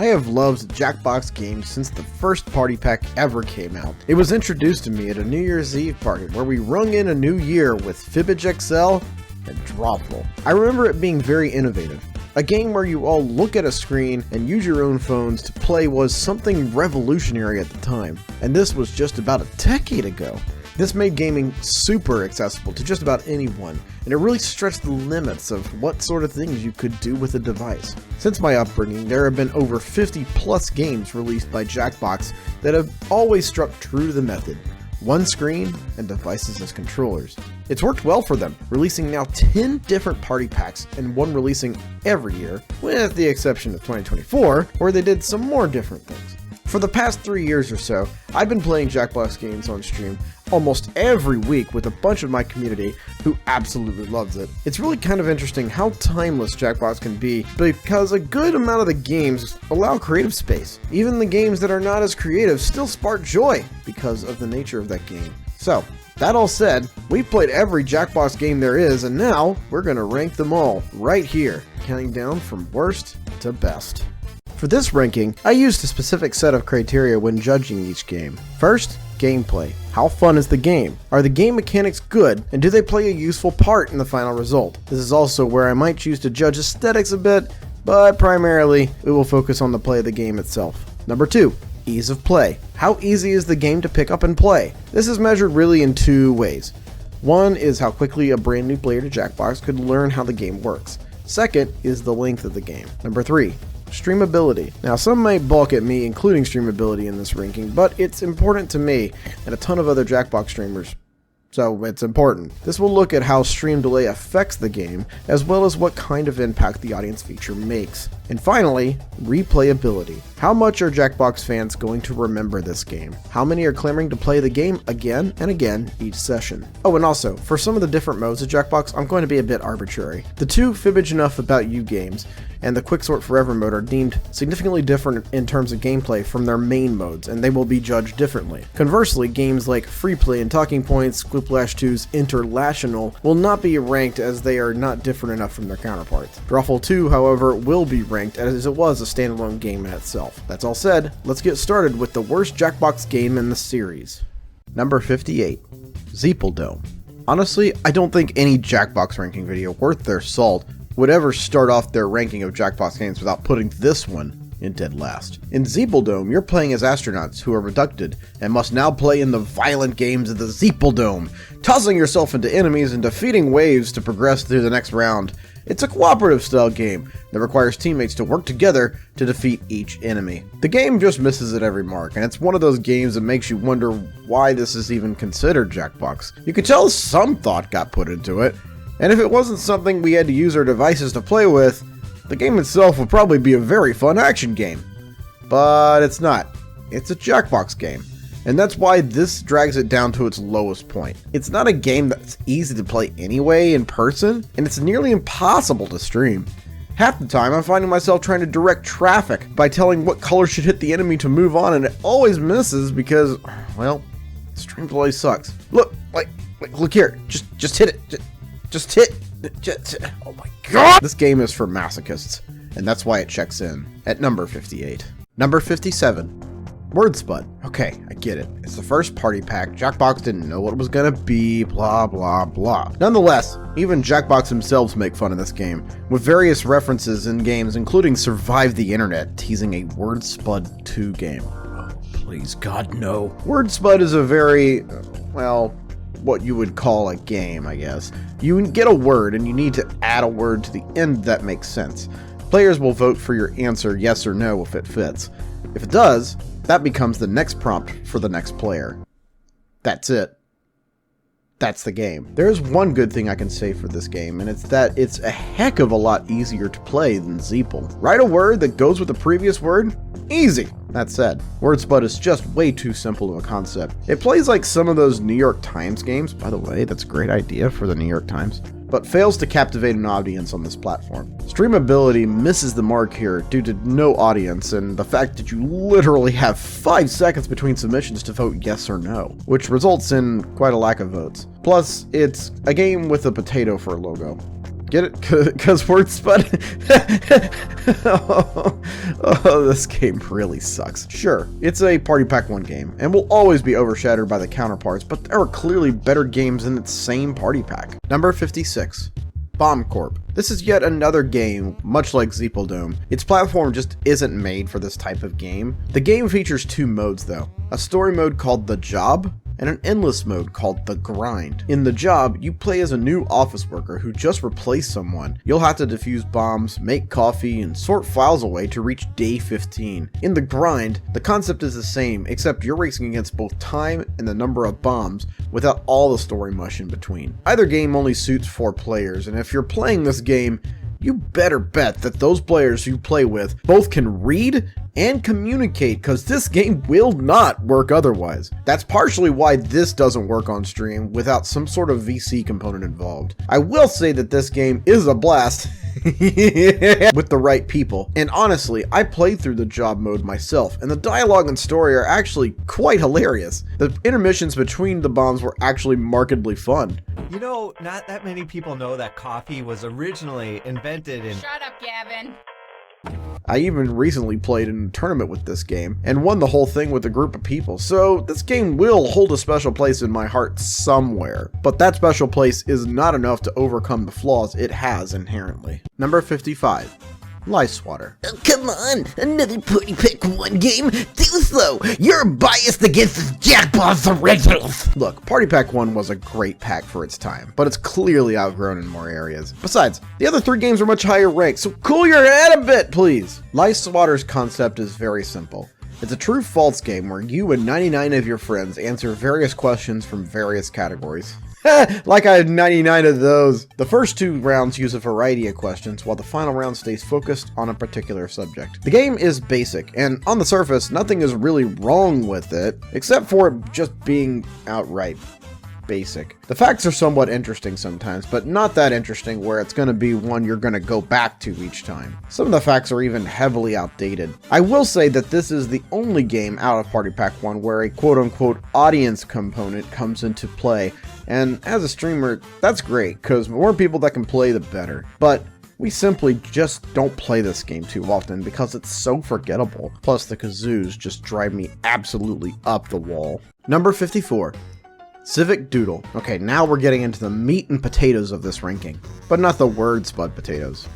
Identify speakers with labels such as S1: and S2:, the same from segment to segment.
S1: I have loved Jackbox games since the first party pack ever came out. It was introduced to me at a New Year's Eve party where we rung in a new year with Fibbage XL and Drawful. I remember it being very innovative. A game where you all look at a screen and use your own phones to play was something revolutionary at the time, and this was just about a decade ago. This made gaming super accessible to just about anyone, and it really stretched the limits of what sort of things you could do with a device. Since my upbringing, there have been over 50 plus games released by Jackbox that have always struck true to the method: one screen and devices as controllers. It's worked well for them, releasing now 10 different party packs and one releasing every year, with the exception of 2024, where they did some more different things. For the past 3 years or so, I've been playing Jackbox games on stream almost every week with a bunch of my community who absolutely loves it. It's really kind of interesting how timeless Jackbox can be, because a good amount of the games allow creative space. Even the games that are not as creative still spark joy because of the nature of that game. So, that all said, we've played every Jackbox game there is, and now we're gonna rank them all right here, counting down from worst to best. For this ranking, I used a specific set of criteria when judging each game. First, gameplay. How fun is the game? Are the game mechanics good, and do they play a useful part in the final result? This is also where I might choose to judge aesthetics a bit, but primarily, we will focus on the play of the game itself. Number 2. Ease of play. How easy is the game to pick up and play? This is measured really in two ways. One is how quickly a brand new player to Jackbox could learn how the game works. Second is the length of the game. Number 3. Streamability. Now, some might balk at me including streamability in this ranking, but it's important to me and a ton of other Jackbox streamers, so it's important. This will look at how stream delay affects the game, as well as what kind of impact the audience feature makes. And finally, replayability. How much are Jackbox fans going to remember this game? How many are clamoring to play the game again and again each session? Oh, and also, for some of the different modes of Jackbox, I'm going to be a bit arbitrary. The two Fibbage Enough About You games and the Quixort Forever mode are deemed significantly different in terms of gameplay from their main modes, and they will be judged differently. Conversely, games like Free Play and Talking Points, Quiplash 2's Interlational will not be ranked as they are not different enough from their counterparts. Drawful 2, however, will be ranked as it was a standalone game in itself. That's all said, let's get started with the worst Jackbox game in the series. Number 58. Zeeple Dome. Honestly, I don't think any Jackbox ranking video worth their salt would ever start off their ranking of Jackbox games without putting this one in dead last. In Zeeple Dome, you're playing as astronauts who are abducted and must now play in the violent games of the Zeeple Dome, tossing yourself into enemies and defeating waves to progress through the next round. It's a cooperative style game that requires teammates to work together to defeat each enemy. The game just misses at every mark, and it's one of those games that makes you wonder why this is even considered Jackbox. You could tell some thought got put into it, and if it wasn't something we had to use our devices to play with, the game itself would probably be a very fun action game. But it's not. It's a Jackbox game, and that's why this drags it down to its lowest point. It's not a game that's easy to play anyway in person, and it's nearly impossible to stream. Half the time, I'm finding myself trying to direct traffic by telling what color should hit the enemy to move on, and it always misses because, well, stream delay sucks. Look here, just hit it. Just hit. Oh my god! This game is for masochists, and that's why it checks in at number 58. Number 57. Word Spud. Okay, I get it. It's the first party pack. Jackbox didn't know what it was gonna be, blah blah blah. Nonetheless, even Jackbox themselves make fun of this game, with various references in games including Survive the Internet, teasing a Word Spud 2 game. Oh, please God, no. Word Spud is a very, well, what you would call a game, I guess. You get a word and you need to add a word to the end that makes sense. Players will vote for your answer yes or no if it fits. If it does, that becomes the next prompt for the next player. That's it. That's the game. There's one good thing I can say for this game, and it's that it's a heck of a lot easier to play than Zeeple. Write a word that goes with the previous word? Easy! That said, Word Spud is just way too simple of a concept. It plays like some of those New York Times games, by the way, that's a great idea for the New York Times, but fails to captivate an audience on this platform. Streamability misses the mark here due to no audience and the fact that you literally have 5 seconds between submissions to vote yes or no, which results in quite a lack of votes. Plus, it's a game with a potato for a logo. Get it? Because word spud? Oh, this game really sucks. Sure, it's a Party Pack 1 game, and will always be overshadowed by the counterparts, but there are clearly better games in its same Party Pack. Number 56. Bomb Corp. This is yet another game, much like Zeeple Dome. Its platform just isn't made for this type of game. The game features two modes though. A story mode called The Job, and an endless mode called The Grind. In The Job, you play as a new office worker who just replaced someone. You'll have to defuse bombs, make coffee, and sort files away to reach day 15. In The Grind, the concept is the same, except you're racing against both time and the number of bombs, without all the story mush in between. Either game only suits 4 players, and if you're playing this game, you better bet that those players you play with both can read and communicate, because this game will not work otherwise. That's partially why this doesn't work on stream without some sort of VC component involved. I will say that this game is a blast with the right people, and honestly, I played through the job mode myself, and the dialogue and story are actually quite hilarious. The intermissions between the bombs were actually markedly fun.
S2: You know, not that many people know that coffee was originally invented in—
S3: Shut up, Gavin.
S1: I even recently played in a tournament with this game and won the whole thing with a group of people, so this game will hold a special place in my heart somewhere. But that special place is not enough to overcome the flaws it has inherently. Number 55. Lice Swatter.
S4: Oh, come on, another Party Pack 1 game? Too slow. You're biased against the Jackbox originals.
S1: Look, Party Pack 1 was a great pack for its time, but it's clearly outgrown in more areas. Besides, the other 3 games are much higher ranked, so cool your head a bit, please. Lice Swatter's concept is very simple. It's a true-false game where you and 99 of your friends answer various questions from various categories. Like I had 99 of those. The first 2 rounds use a variety of questions, while the final round stays focused on a particular subject. The game is basic, and on the surface, nothing is really wrong with it, except for it just being outright basic. The facts are somewhat interesting sometimes, but not that interesting where it's going to be one you're going to go back to each time. Some of the facts are even heavily outdated. I will say that this is the only game out of Party Pack 1 where a quote-unquote audience component comes into play, and as a streamer, that's great, because the more people that can play, the better. But we simply just don't play this game too often because it's so forgettable. Plus the kazoos just drive me absolutely up the wall. Number 54. Civic Doodle. Okay, now we're getting into the meat and potatoes of this ranking, but not the word spud potatoes.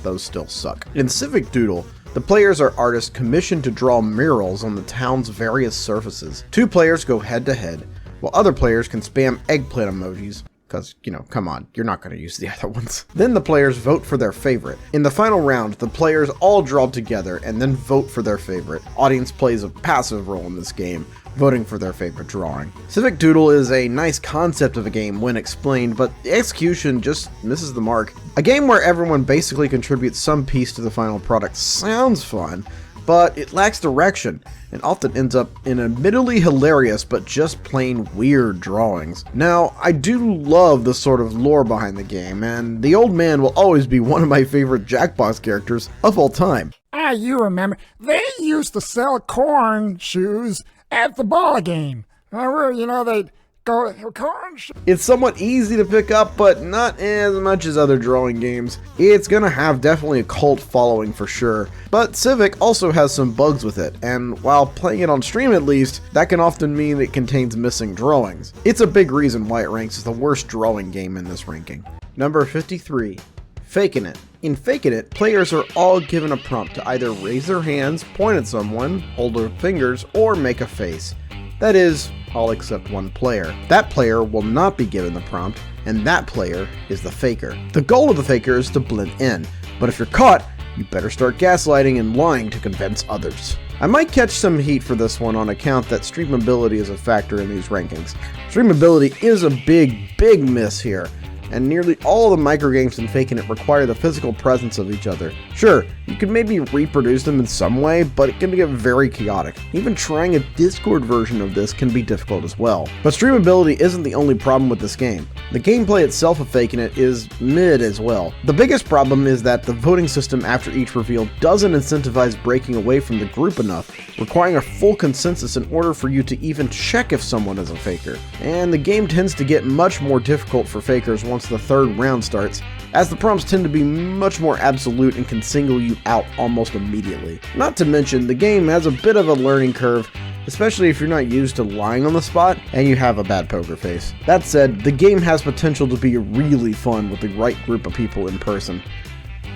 S1: Those still suck. In Civic Doodle, the players are artists commissioned to draw murals on the town's various surfaces. 2 players go head to head, while other players can spam eggplant emojis, because, you know, come on, you're not going to use the other ones. Then the players vote for their favorite. In the final round, the players all draw together and then vote for their favorite. Audience plays a passive role in this game, voting for their favorite drawing. Civic Doodle is a nice concept of a game when explained, but the execution just misses the mark. A game where everyone basically contributes some piece to the final product sounds fun, but it lacks direction, and often ends up in admittedly hilarious but just plain weird drawings. Now, I do love the sort of lore behind the game, and the old man will always be one of my favorite Jackbox characters of all time.
S5: Ah, you remember, they used to sell corn shoes at the ball game. Remember, you know, they'd go, corn shoes.
S1: It's somewhat easy to pick up, but not as much as other drawing games. It's gonna have definitely a cult following for sure, but Civic also has some bugs with it, and while playing it on stream at least, that can often mean it contains missing drawings. It's a big reason why it ranks as the worst drawing game in this ranking. Number 53. Faking It. In Faking It, players are all given a prompt to either raise their hands, point at someone, hold their fingers, or make a face. That is, all except one player. That player will not be given the prompt, and that player is the faker. The goal of the faker is to blend in, but if you're caught, you better start gaslighting and lying to convince others. I might catch some heat for this one on account that streamability is a factor in these rankings. Streamability is a big miss here, and nearly all of the microgames in Faking It require the physical presence of each other. Sure, you can maybe reproduce them in some way, but it can get very chaotic. Even trying a Discord version of this can be difficult as well. But streamability isn't the only problem with this game. The gameplay itself of Faking It is mid as well. The biggest problem is that the voting system after each reveal doesn't incentivize breaking away from the group enough, requiring a full consensus in order for you to even check if someone is a faker. And the game tends to get much more difficult for fakers once the 3rd round starts, as the prompts tend to be much more absolute and can single you out almost immediately. Not to mention, the game has a bit of a learning curve, especially if you're not used to lying on the spot and you have a bad poker face. That said, the game has potential to be really fun with the right group of people in person.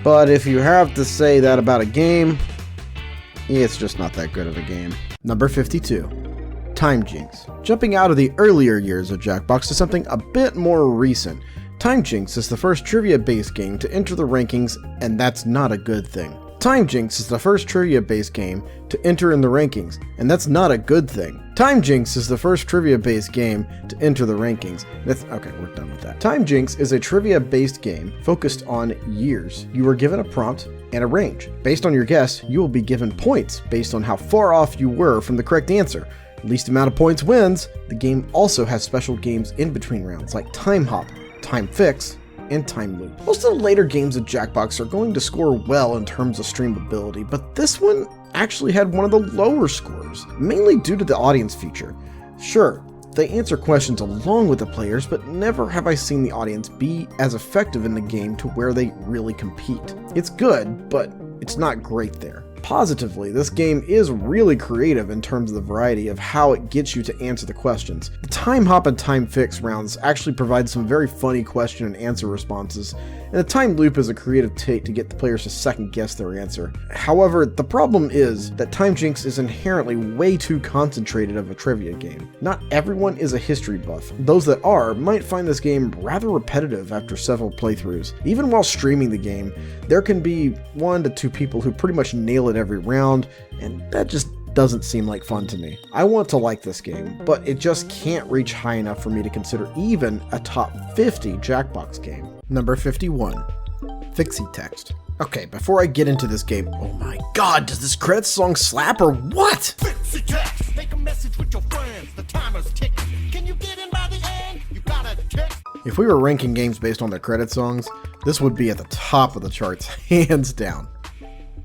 S1: But if you have to say that about a game, it's just not that good of a game. Number 52. Time Jinx. Jumping out of the earlier years of Jackbox to something a bit more recent, Time Jinx is the first trivia-based game to enter the rankings, and that's not a good thing. Time Jinx is the first trivia-based game to enter in the rankings, and that's not a good thing. Time Jinx is the first trivia-based game to enter the rankings. Okay, we're done with that. Time Jinx is a trivia-based game focused on years. You are given a prompt and a range. Based on your guess, you will be given points based on how far off you were from the correct answer. Least amount of points wins. The game also has special games in between rounds like Time Hop, Time Fix, and Time Loop. Most of the later games of Jackbox are going to score well in terms of streamability, but this one actually had one of the lower scores, mainly due to the audience feature. Sure, they answer questions along with the players, but never have I seen the audience be as effective in the game to where they really compete. It's good, but it's not great there. Positively, this game is really creative in terms of the variety of how it gets you to answer the questions. The Time Hop and Time Fix rounds actually provide some very funny question and answer responses, and the Time Loop is a creative take to get the players to second guess their answer. However, the problem is that Time Jinx is inherently way too concentrated of a trivia game. Not everyone is a history buff. Those that are might find this game rather repetitive after several playthroughs. Even while streaming the game, there can be 1 to 2 people who pretty much nail it every round, and that just doesn't seem like fun to me. I want to like this game, but it just can't reach high enough for me to consider even a top 50 Jackbox game. Number 51. Fixie Text. Okay, before I get into this game, oh my god, does this credits song slap or what?
S3: Fixie text, make a message with your friends, the timer's ticking. Can you get in by the end? You gotta text.
S1: If we were ranking games based on their credit songs, this would be at the top of the charts, hands down.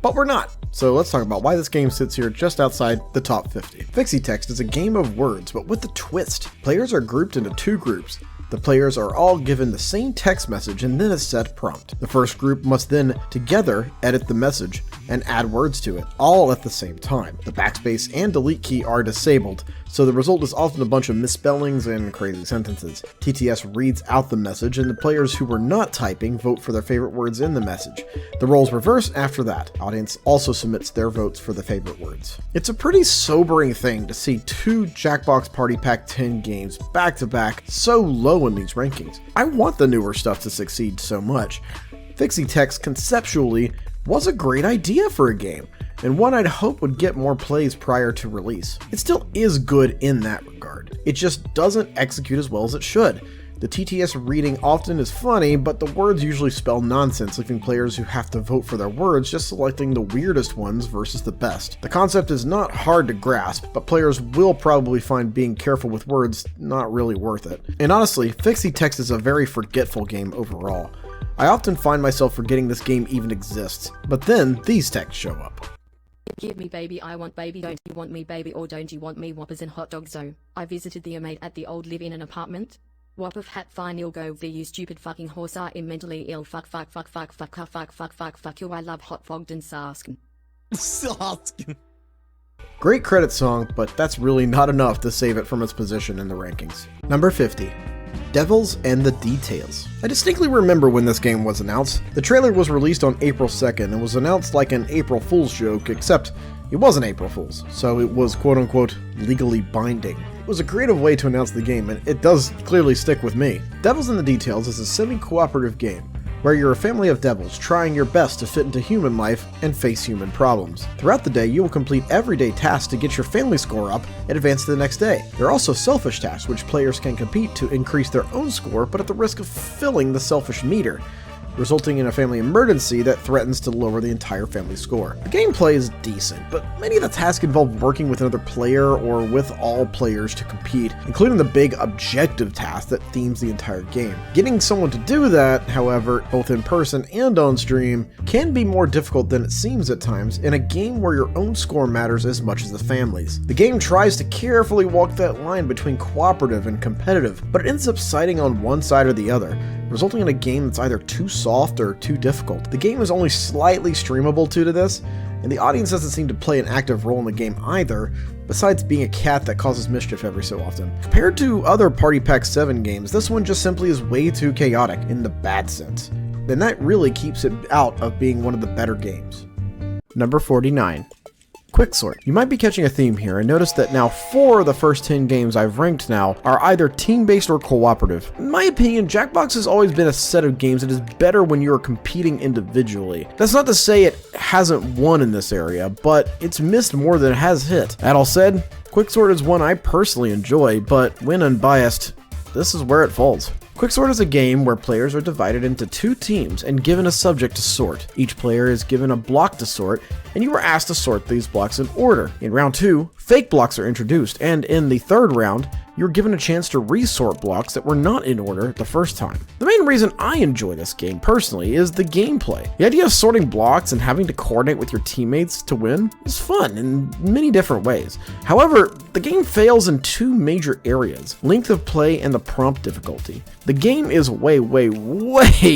S1: But we're not, so let's talk about why this game sits here just outside the top 50. Fixie Text is a game of words, but with a twist. Players are grouped into 2 groups. The players are all given the same text message and then a set prompt. The first group must then together edit the message and add words to it, all at the same time. The backspace and delete key are disabled, so the result is often a bunch of misspellings and crazy sentences. TTS reads out the message, and the players who were not typing vote for their favorite words in the message. The roles reverse after that. Audience also submits their votes for the favorite words. It's a pretty sobering thing to see 2 Jackbox Party Pack 10 games back to back so low in these rankings. I want the newer stuff to succeed so much. Fixie Text conceptually was a great idea for a game, and one I'd hope would get more plays prior to release. It still is good in that regard. It just doesn't execute as well as it should. The TTS reading often is funny, but the words usually spell nonsense, leaving players who have to vote for their words just selecting the weirdest ones versus the best. The concept is not hard to grasp, but players will probably find being careful with words not really worth it. And honestly, Fixie Text is a very forgetful game overall. I often find myself forgetting this game even exists, but then these texts show up.
S6: Give me baby, I want baby, don't you want me baby, or don't you want me whoppers and hot dogs? So I visited the mate at the old live-in apartment. Whop of hat fine, you'll go there, you stupid fucking horse, I am mentally ill, fuck you, I love hot fogged and Saskin.
S1: Great credit song, but that's really not enough to save it from its position in the rankings. Number 50. Devils and the Details. I distinctly remember when this game was announced. The trailer was released on April 2nd and was announced like an April Fool's joke, except it wasn't April Fool's, so it was quote-unquote legally binding. It was a creative way to announce the game, and it does clearly stick with me. Devils and the Details is a semi-cooperative game where you're a family of devils trying your best to fit into human life and face human problems. Throughout the day, you will complete everyday tasks to get your family score up and advance to the next day. There are also selfish tasks which players can compete to increase their own score, but at the risk of filling the selfish meter, resulting in a family emergency that threatens to lower the entire family score. The gameplay is decent, but many of the tasks involve working with another player or with all players to compete, including the big objective task that themes the entire game. Getting someone to do that, however, both in person and on stream, can be more difficult than it seems at times in a game where your own score matters as much as the family's. The game tries to carefully walk that line between cooperative and competitive, but it ends up siding on one side or the other. resulting in a game that's either too soft or too difficult. The game is only slightly streamable due to this, and the audience doesn't seem to play an active role in the game either, besides being a cat that causes mischief every so often. Compared to other Party Pack 7 games, this one just simply is way too chaotic in the bad sense, and that really keeps it out of being one of the better games. Number 49. Quixort. You might be catching a theme here and notice that now 4 of the first 10 games I've ranked now are either team-based or cooperative. In my opinion, Jackbox has always been a set of games that is better when you are competing individually. That's not to say it hasn't won in this area, but it's missed more than it has hit. That all said, Quixort is one I personally enjoy, but when unbiased, this is where it falls. Quixort is a game where players are divided into 2 teams and given a subject to sort. Each player is given a block to sort, and you are asked to sort these blocks in order. In round 2, fake blocks are introduced, and in the third round, you're given a chance to resort blocks that were not in order the first time. The main reason I enjoy this game personally is the gameplay. The idea of sorting blocks and having to coordinate with your teammates to win is fun in many different ways. However, the game fails in 2 major areas: length of play and the prompt difficulty. The game is way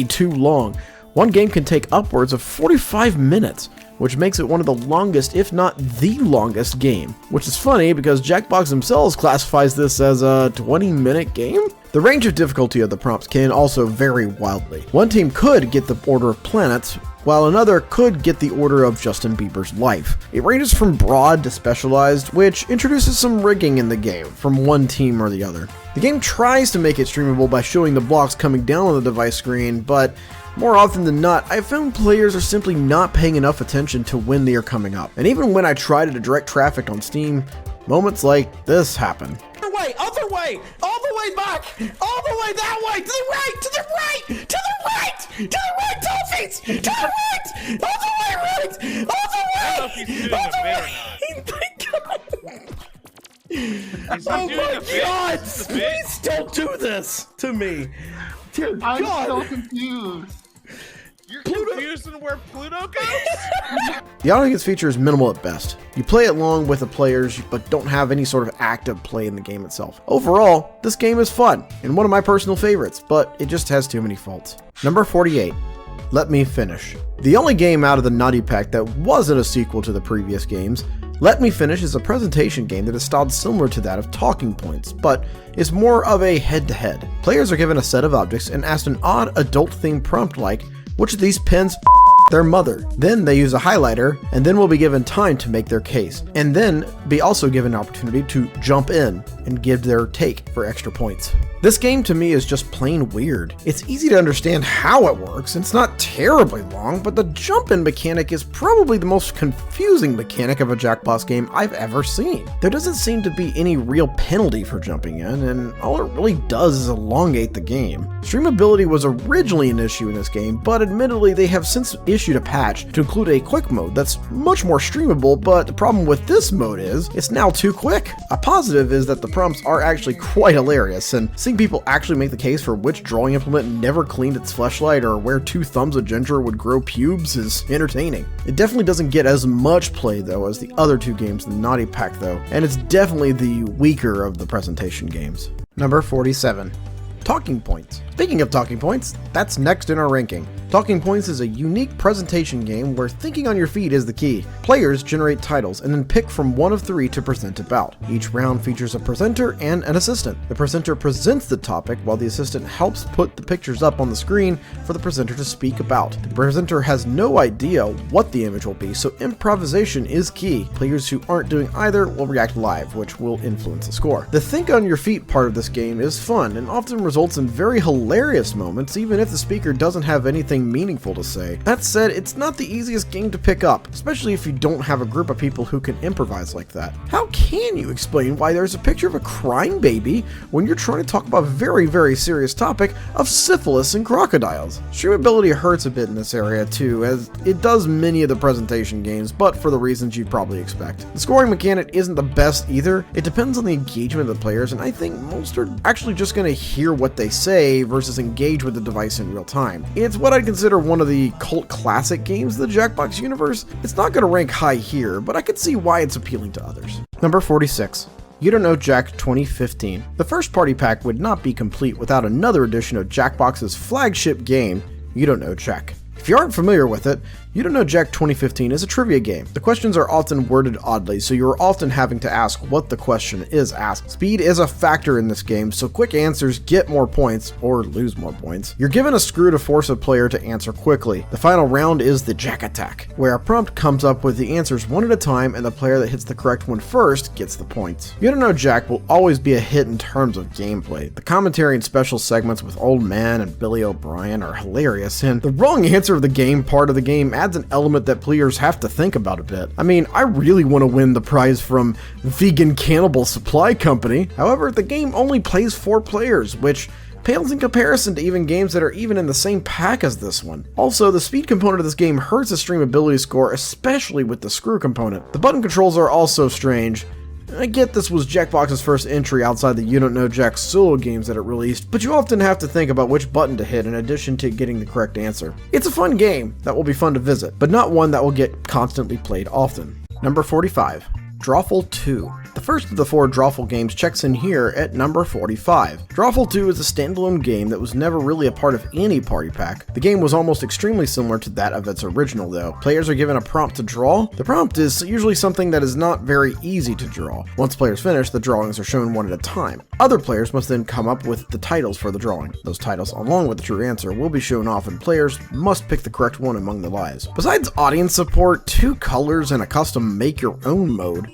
S1: too long. One game can take upwards of 45 minutes, which makes it one of the longest, if not the longest game. Which is funny because Jackbox themselves classifies this as a 20-minute game? The range of difficulty of the prompts can also vary wildly. One team could get the order of planets, while another could get the order of Justin Bieber's life. It ranges from broad to specialized, which introduces some rigging in the game from one team or the other. The game tries to make it streamable by showing the blocks coming down on the device screen, but more often than not, I've found players are simply not paying enough attention to when they are coming up. And even when I try to direct traffic on Steam, moments like this happen.
S3: Other way, all the way back, all the way that way, to the right, to the right, to the right, to the right, Dolphins, to the right, all the way right, all the way,
S7: I don't know if he's doing
S3: all
S7: a
S3: the
S7: bit or
S3: way.
S7: not. Is he
S3: Oh
S7: doing
S3: my
S7: a bit?
S3: God!
S7: Is this a bit?
S3: Please don't do this to me. Dear
S8: I'm
S3: God.
S8: so confused.
S7: You're confused on where Pluto goes?
S1: The audience feature is minimal at best. You play along with the players, but don't have any sort of active play in the game itself. Overall, this game is fun, and one of my personal favorites, but it just has too many faults. Number 48. Let Me Finish. The only game out of the Naughty Pack that wasn't a sequel to the previous games, Let Me Finish is a presentation game that is styled similar to that of Talking Points, but is more of a head-to-head. Players are given a set of objects and asked an odd adult-themed prompt like, which of these pens their mother? Then they use a highlighter, and then will be given time to make their case, and then be also given an opportunity to jump in and give their take for extra points. This game to me is just plain weird. It's easy to understand how it works, and it's not terribly long, but the jump-in mechanic is probably the most confusing mechanic of a Jackbox game I've ever seen. There doesn't seem to be any real penalty for jumping in, and all it really does is elongate the game. Streamability was originally an issue in this game, but admittedly they have since issued a patch to include a quick mode that's much more streamable, but the problem with this mode is it's now too quick. A positive is that the prompts are actually quite hilarious, and seeing people actually make the case for which drawing implement never cleaned its fleshlight or where 2 thumbs of ginger would grow pubes is entertaining. It definitely doesn't get as much play though as the other 2 games in the Naughty Pack though, and it's definitely the weaker of the presentation games. Number 47. Talking Points. Speaking of Talking Points, that's next in our ranking. Talking Points is a unique presentation game where thinking on your feet is the key. Players generate titles and then pick from one of 3 to present about. Each round features a presenter and an assistant. The presenter presents the topic while the assistant helps put the pictures up on the screen for the presenter to speak about. The presenter has no idea what the image will be, so improvisation is key. Players who aren't doing either will react live, which will influence the score. The think on your feet part of this game is fun and often results in very hilarious moments even if the speaker doesn't have anything meaningful to say. That said, it's not the easiest game to pick up, especially if you don't have a group of people who can improvise like that. How can you explain why there's a picture of a crying baby when you're trying to talk about a very serious topic of syphilis and crocodiles? Streamability hurts a bit in this area too, as it does many of the presentation games, but for the reasons you'd probably expect. The scoring mechanic isn't the best either. It depends on the engagement of the players, and I think most are actually just going to hear what they say versus engage with the device in real time. It's what I'd consider one of the cult classic games of the Jackbox universe. It's not going to rank high here, but I could see why it's appealing to others. Number 46. You Don't Know Jack 2015. The first party pack would not be complete without another edition of Jackbox's flagship game, You Don't Know Jack. If you aren't familiar with it, You Don't Know Jack 2015 is a trivia game. The questions are often worded oddly, so you are often having to ask what the question is asked. Speed is a factor in this game, so quick answers get more points, or lose more points. You're given a screw to force a player to answer quickly. The final round is the Jack Attack, where a prompt comes up with the answers one at a time, and the player that hits the correct one first gets the points. You Don't Know Jack will always be a hit in terms of gameplay. The commentary and special segments with Old Man and Billy O'Brien are hilarious, and the wrong answer of the game part of the game adds an element that players have to think about a bit. I mean, I really want to win the prize from Vegan Cannibal Supply Company. However, the game only plays 4 players, which pales in comparison to even games that are even in the same pack as this one. Also, the speed component of this game hurts the streamability score, especially with the screw component. The button controls are also strange. I get this was Jackbox's first entry outside the You Don't Know Jack solo games that it released, but you often have to think about which button to hit in addition to getting the correct answer. It's a fun game that will be fun to visit, but not one that will get constantly played often. Number 45. Drawful 2. The first of the 4 Drawful games checks in here at number 45. Drawful 2 is a standalone game that was never really a part of any party pack. The game was almost extremely similar to that of its original though. Players are given a prompt to draw. The prompt is usually something that is not very easy to draw. Once players finish, the drawings are shown one at a time. Other players must then come up with the titles for the drawing. Those titles, along with the true answer, will be shown off and players must pick the correct one among the lies. Besides audience support, 2 colors, and a custom make-your-own mode,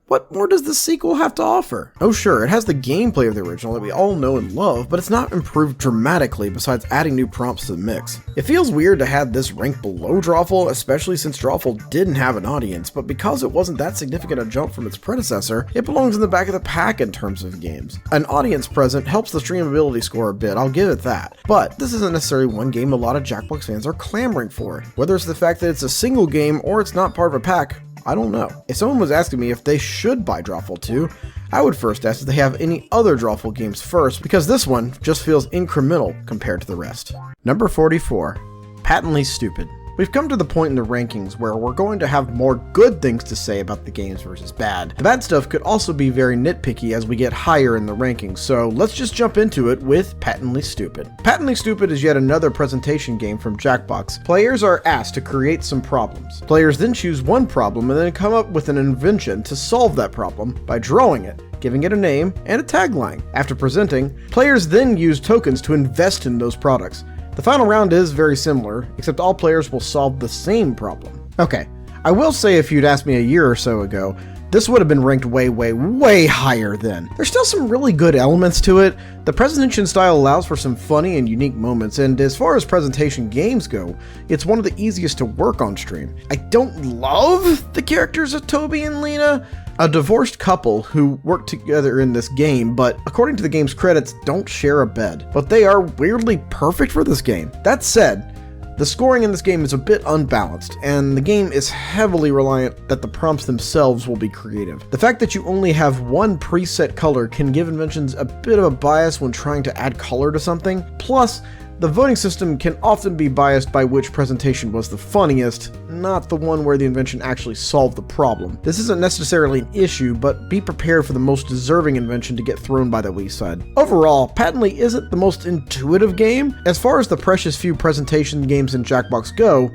S1: what more does the sequel have to offer? Oh sure, it has the gameplay of the original that we all know and love, but it's not improved dramatically besides adding new prompts to the mix. It feels weird to have this rank below Drawful, especially since Drawful didn't have an audience, but because it wasn't that significant a jump from its predecessor, it belongs in the back of the pack in terms of games. An audience present helps the streamability score a bit, I'll give it that, but this isn't necessarily one game a lot of Jackbox fans are clamoring for. Whether it's the fact that it's a single game or it's not part of a pack, I don't know. If someone was asking me if they should buy Drawful 2, I would first ask if they have any other Drawful games first, because this one just feels incremental compared to the rest. Number 44. Patently Stupid. We've come to the point in the rankings where we're going to have more good things to say about the games versus bad. The bad stuff could also be very nitpicky as we get higher in the rankings, so let's just jump into it with Patently Stupid. Patently Stupid is yet another presentation game from Jackbox. Players are asked to create some problems. Players then choose one problem and then come up with an invention to solve that problem by drawing it, giving it a name and a tagline. After presenting, players then use tokens to invest in those products. The final round is very similar, except all players will solve the same problem. Okay, I will say if you'd asked me a year or so ago, this would have been ranked way higher then. There's still some really good elements to it. The presentation style allows for some funny and unique moments, and as far as presentation games go, it's one of the easiest to work on stream. I don't love the characters of Toby and Lena, a divorced couple who work together in this game, but according to the game's credits, don't share a bed. But they are weirdly perfect for this game. That said, the scoring in this game is a bit unbalanced, and the game is heavily reliant that the prompts themselves will be creative. The fact that you only have one preset color can give inventions a bit of a bias when trying to add color to something, plus the voting system can often be biased by which presentation was the funniest, not the one where the invention actually solved the problem. This isn't necessarily an issue, but be prepared for the most deserving invention to get thrown by the wayside. Overall, Patently isn't the most intuitive game. As far as the precious few presentation games in Jackbox go,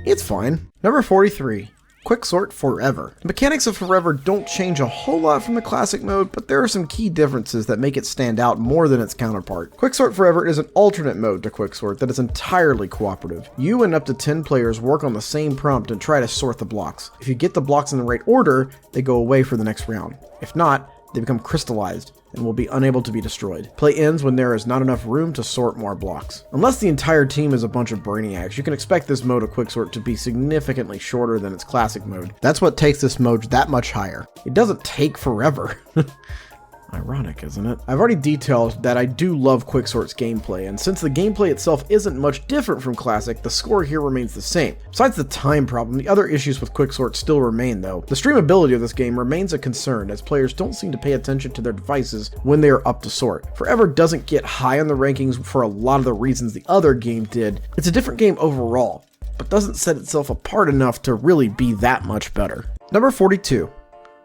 S1: it's fine. Number 43. Quixort Forever. The mechanics of Forever don't change a whole lot from the classic mode, but there are some key differences that make it stand out more than its counterpart. Quixort Forever is an alternate mode to Quixort that is entirely cooperative. You and up to 10 players work on the same prompt and try to sort the blocks. If you get the blocks in the right order, they go away for the next round. If not, they become crystallized and will be unable to be destroyed. Play ends when there is not enough room to sort more blocks. Unless the entire team is a bunch of brainiacs, you can expect this mode of Quixort to be significantly shorter than its classic mode. That's what takes this mode that much higher. It doesn't take forever. Ironic, isn't it? I've already detailed that I do love Quixort's gameplay, and since the gameplay itself isn't much different from Classic, the score here remains the same. Besides the time problem, the other issues with Quixort still remain though. The streamability of this game remains a concern, as players don't seem to pay attention to their devices when they are up to sort. Forever doesn't get high on the rankings for a lot of the reasons the other game did. It's a different game overall, but doesn't set itself apart enough to really be that much better. Number 42.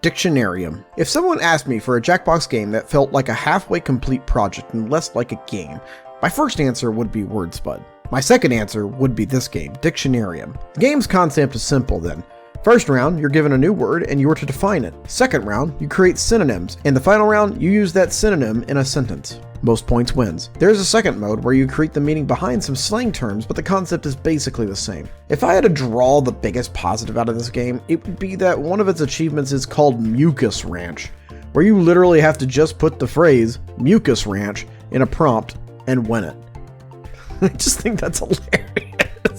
S1: Dictionarium. If someone asked me for a Jackbox game that felt like a halfway complete project and less like a game, my first answer would be WordSpud. My second answer would be this game, Dictionarium. The game's concept is simple then. First round, you're given a new word and you are to define it. Second round, you create synonyms. In the final round, you use that synonym in a sentence. Most points wins. There's a second mode where you create the meaning behind some slang terms, but the concept is basically the same. If I had to draw the biggest positive out of this game, it would be that one of its achievements is called Mucus Ranch, where you literally have to just put the phrase Mucus Ranch in a prompt and win it. I just think that's hilarious.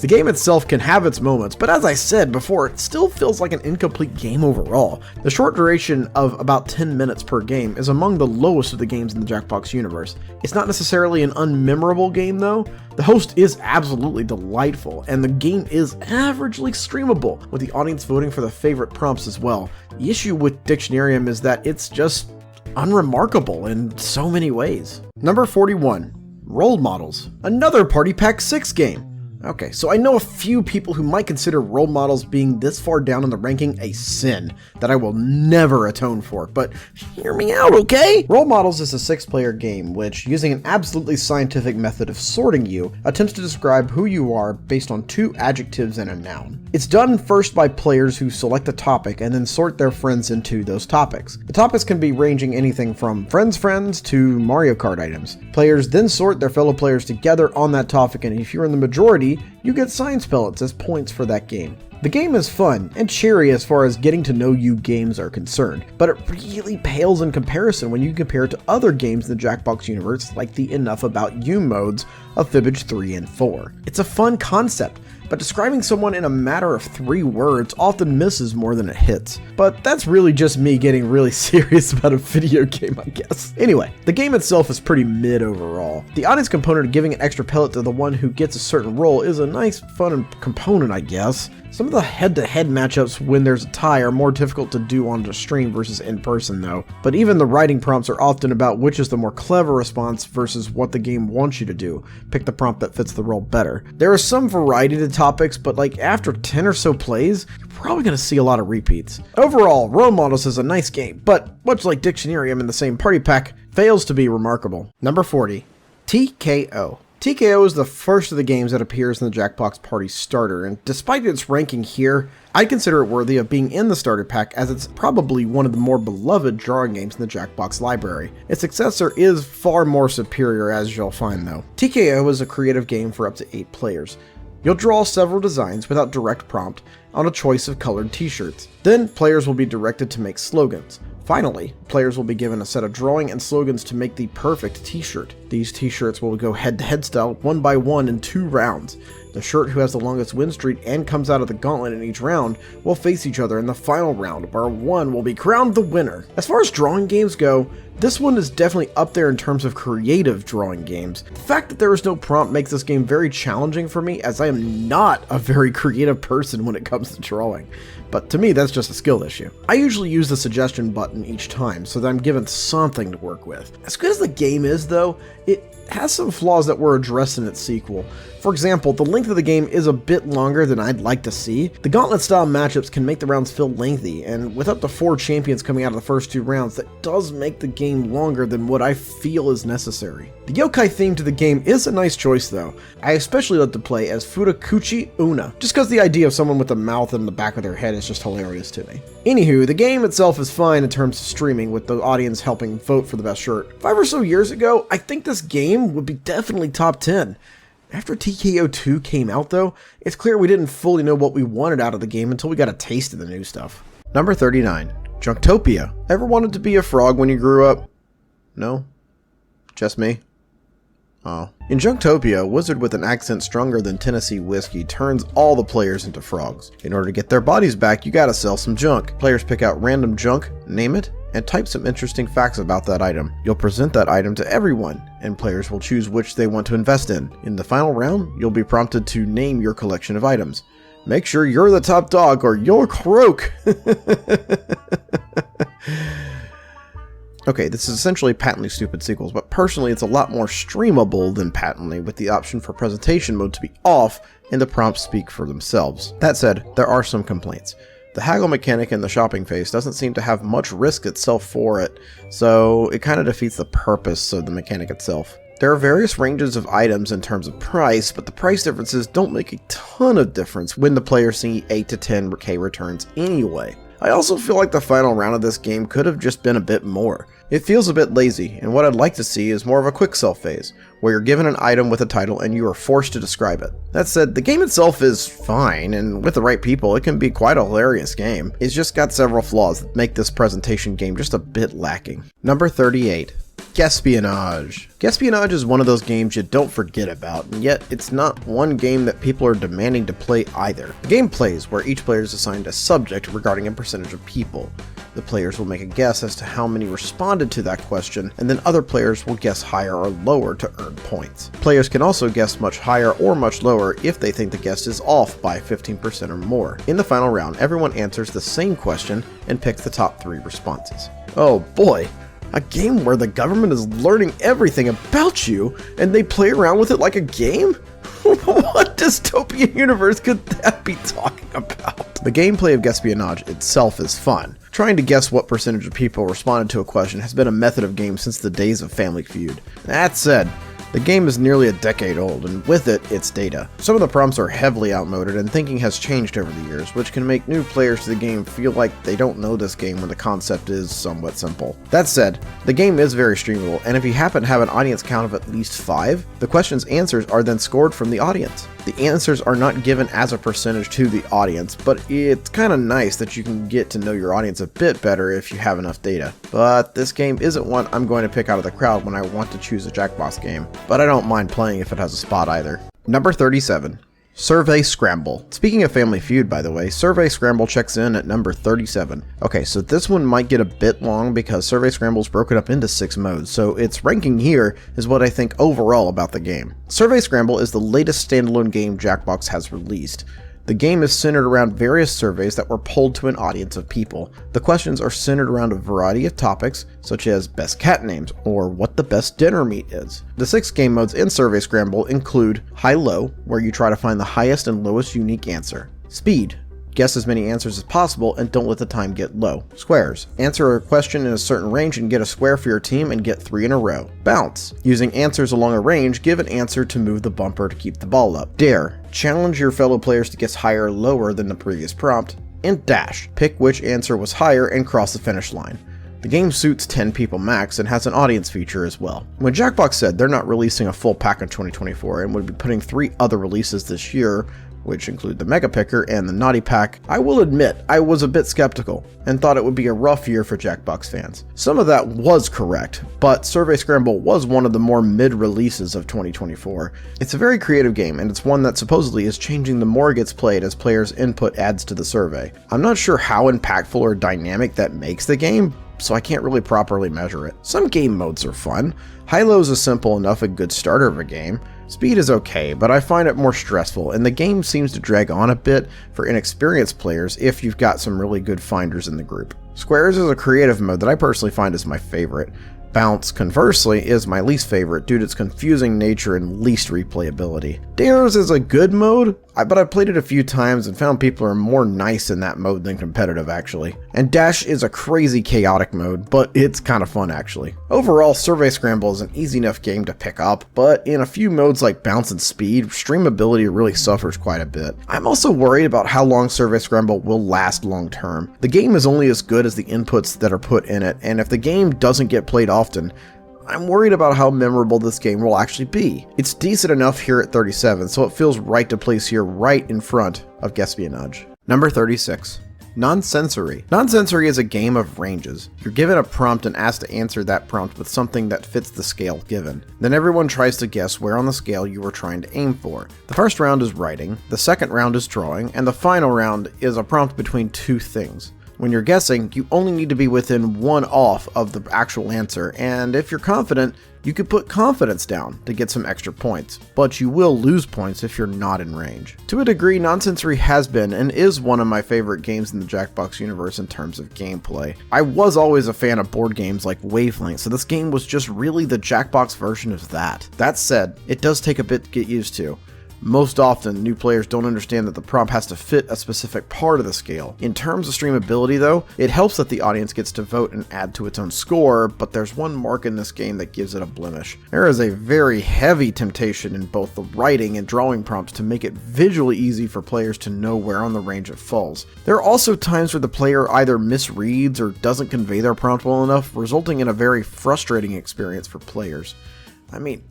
S1: The game itself can have its moments, but as I said before, it still feels like an incomplete game overall. The short duration of about 10 minutes per game is among the lowest of the games in the Jackbox universe. It's not necessarily an unmemorable game though. The host is absolutely delightful, and the game is averagely streamable, with the audience voting for the favorite prompts as well. The issue with Dictionarium is that it's just unremarkable in so many ways. Number 41. Role Models. Another Party Pack 6 game. Okay, so I know a few people who might consider role models being this far down in the ranking a sin that I will never atone for, but hear me out, okay? Role Models is a 6-player game which, using an absolutely scientific method of sorting you, attempts to describe who you are based on 2 adjectives and a noun. It's done first by players who select a topic and then sort their friends into those topics. The topics can be ranging anything from friends to Mario Kart items. Players then sort their fellow players together on that topic, and if you're in the majority, you get science pellets as points for that game. The game is fun and cheery as far as getting to know you games are concerned, but it really pales in comparison when you compare it to other games in the Jackbox universe like the Enough About You modes of Fibbage 3 and 4. It's a fun concept, but describing someone in a matter of 3 words often misses more than it hits. But that's really just me getting really serious about a video game, I guess. Anyway, the game itself is pretty mid overall. The audience component of giving an extra pellet to the one who gets a certain role is a nice, fun component, I guess. Some of the head-to-head matchups when there's a tie are more difficult to do on the stream versus in person though, but even the writing prompts are often about which is the more clever response versus what the game wants you to do. Pick the prompt that fits the role better. There is some variety to topics, but like after 10 or so plays, you're probably going to see a lot of repeats. Overall, Role Models is a nice game, but much like Dictionarium in the same party pack, fails to be remarkable. Number 40. TKO. TKO is the first of the games that appears in the Jackbox Party Starter, and despite its ranking here, I'd consider it worthy of being in the starter pack as it's probably one of the more beloved drawing games in the Jackbox library. Its successor is far more superior, as you'll find though. TKO is a creative game for up to 8 players. You'll draw several designs without direct prompt on a choice of colored t-shirts. Then players will be directed to make slogans. Finally, players will be given a set of drawing and slogans to make the perfect t-shirt. These t-shirts will go head-to-head style 1 by 1 in 2 rounds. The shirt who has the longest win streak and comes out of the gauntlet in each round will face each other in the final round, where one will be crowned the winner. As far as drawing games go, this one is definitely up there in terms of creative drawing games. The fact that there is no prompt makes this game very challenging for me, as I am not a very creative person when it comes to drawing. But to me, that's just a skill issue. I usually use the suggestion button each time, so that I'm given something to work with. As good as the game is though, it has some flaws that were addressed in its sequel. For example, the length of the game is a bit longer than I'd like to see. The gauntlet style matchups can make the rounds feel lengthy, and with up to 4 champions coming out of the first 2 rounds, that does make the game longer than what I feel is necessary. The yokai theme to the game is a nice choice though. I especially love to play as Fudakuchi Una, just because the idea of someone with a mouth in the back of their head is just hilarious to me. Anywho, the game itself is fine in terms of streaming, with the audience helping vote for the best shirt. 5 or so years ago, I think this game would be definitely top 10. After TKO 2 came out though, it's clear we didn't fully know what we wanted out of the game until we got a taste of the new stuff. Number 39. Junktopia. Ever wanted to be a frog when you grew up? No? Just me? Oh. In Junktopia, a wizard with an accent stronger than Tennessee whiskey turns all the players into frogs. In order to get their bodies back, you gotta sell some junk. Players pick out random junk, name it, and type some interesting facts about that item. You'll present that item to everyone, and players will choose which they want to invest in. In the final round, you'll be prompted to name your collection of items. Make sure you're the top dog or you'll croak! Okay, this is essentially patently stupid sequels, but personally it's a lot more streamable than patently, with the option for presentation mode to be off and the prompts speak for themselves. That said, there are some complaints. The haggle mechanic in the shopping phase doesn't seem to have much risk itself for it, so it kind of defeats the purpose of the mechanic itself. There are various ranges of items in terms of price, but the price differences don't make a ton of difference when the players see 8 to 10k returns anyway. I also feel like the final round of this game could have just been a bit more. It feels a bit lazy, and what I'd like to see is more of a quick sell phase, where you're given an item with a title and you are forced to describe it. That said, the game itself is fine, and with the right people, it can be quite a hilarious game. It's just got several flaws that make this presentation game just a bit lacking. Number 38. Guespionage. Guespionage is one of those games you don't forget about, and yet it's not one game that people are demanding to play either. The game plays where each player is assigned a subject regarding a percentage of people. The players will make a guess as to how many responded to that question, and then other players will guess higher or lower to earn points. Players can also guess much higher or much lower if they think the guess is off by 15% or more. In the final round, everyone answers the same question and picks the top 3 responses. Oh boy! A game where the government is learning everything about you, and they play around with it like a game? What dystopian universe could that be talking about? The gameplay of Guespionage itself is fun. Trying to guess what percentage of people responded to a question has been a method of game since the days of Family Feud. That said, the game is nearly a decade old, and with it, its data. Some of the prompts are heavily outmoded, and thinking has changed over the years, which can make new players to the game feel like they don't know this game when the concept is somewhat simple. That said, the game is very streamable, and if you happen to have an audience count of at least 5, the question's answers are then scored from the audience. The answers are not given as a percentage to the audience, but it's kind of nice that you can get to know your audience a bit better if you have enough data. But this game isn't one I'm going to pick out of the crowd when I want to choose a Jackbox game, but I don't mind playing if it has a spot either. Number 37. Survey Scramble. Speaking of Family Feud, by the way, Survey Scramble checks in at number 37. Okay, so this one might get a bit long because Survey Scramble is broken up into 6 modes, so its ranking here is what I think overall about the game. Survey Scramble is the latest standalone game Jackbox has released. The game is centered around various surveys that were polled to an audience of people. The questions are centered around a variety of topics, such as best cat names, or what the best dinner meat is. The 6 game modes in Survey Scramble include High-Low, where you try to find the highest and lowest unique answer. Speed. Guess as many answers as possible and don't let the time get low. Squares. Answer a question in a certain range and get a square for your team and get 3 in a row. Bounce. Using answers along a range, give an answer to move the bumper to keep the ball up. Dare. Challenge your fellow players to guess higher or lower than the previous prompt. And Dash. Pick which answer was higher and cross the finish line. The game suits 10 people max and has an audience feature as well. When Jackbox said they're not releasing a full pack in 2024 and would be putting 3 other releases this year, which include the Mega Picker and the Naughty Pack, I will admit I was a bit skeptical and thought it would be a rough year for Jackbox fans. Some of that was correct, but Survey Scramble was one of the more mid-releases of 2024. It's a very creative game, and it's one that supposedly is changing the more it gets played as players' input adds to the survey. I'm not sure how impactful or dynamic that makes the game, so I can't really properly measure it. Some game modes are fun. High-Low is a simple enough and good starter of a game. Speed is okay, but I find it more stressful, and the game seems to drag on a bit for inexperienced players if you've got some really good finders in the group. Squares is a creative mode that I personally find is my favorite. Bounce, conversely, is my least favorite due to its confusing nature and least replayability. Dares is a good mode, but I've played it a few times and found people are more nice in that mode than competitive actually. And Dash is a crazy chaotic mode, but it's kind of fun actually. Overall, Survey Scramble is an easy enough game to pick up, but in a few modes like Bounce and Speed, streamability really suffers quite a bit. I'm also worried about how long Survey Scramble will last long term. The game is only as good as the inputs that are put in it, and if the game doesn't get played often, I'm worried about how memorable this game will actually be. It's decent enough here at 37, so it feels right to place here right in front of Guespionage. Number 36. Nonsensory. Nonsensory is a game of ranges. You're given a prompt and asked to answer that prompt with something that fits the scale given. Then everyone tries to guess where on the scale you were trying to aim for. The first round is writing, the second round is drawing, and the final round is a prompt between 2 things. When you're guessing, you only need to be within 1 off of the actual answer, and if you're confident, you could put confidence down to get some extra points, but you will lose points if you're not in range. To a degree, Nonsensory has been and is one of my favorite games in the Jackbox universe in terms of gameplay. I was always a fan of board games like Wavelength, so this game was just really the Jackbox version of that. That said, it does take a bit to get used to. Most often, new players don't understand that the prompt has to fit a specific part of the scale. In terms of streamability though, it helps that the audience gets to vote and add to its own score, but there's one mark in this game that gives it a blemish. There is a very heavy temptation in both the writing and drawing prompts to make it visually easy for players to know where on the range it falls. There are also times where the player either misreads or doesn't convey their prompt well enough, resulting in a very frustrating experience for players. I mean,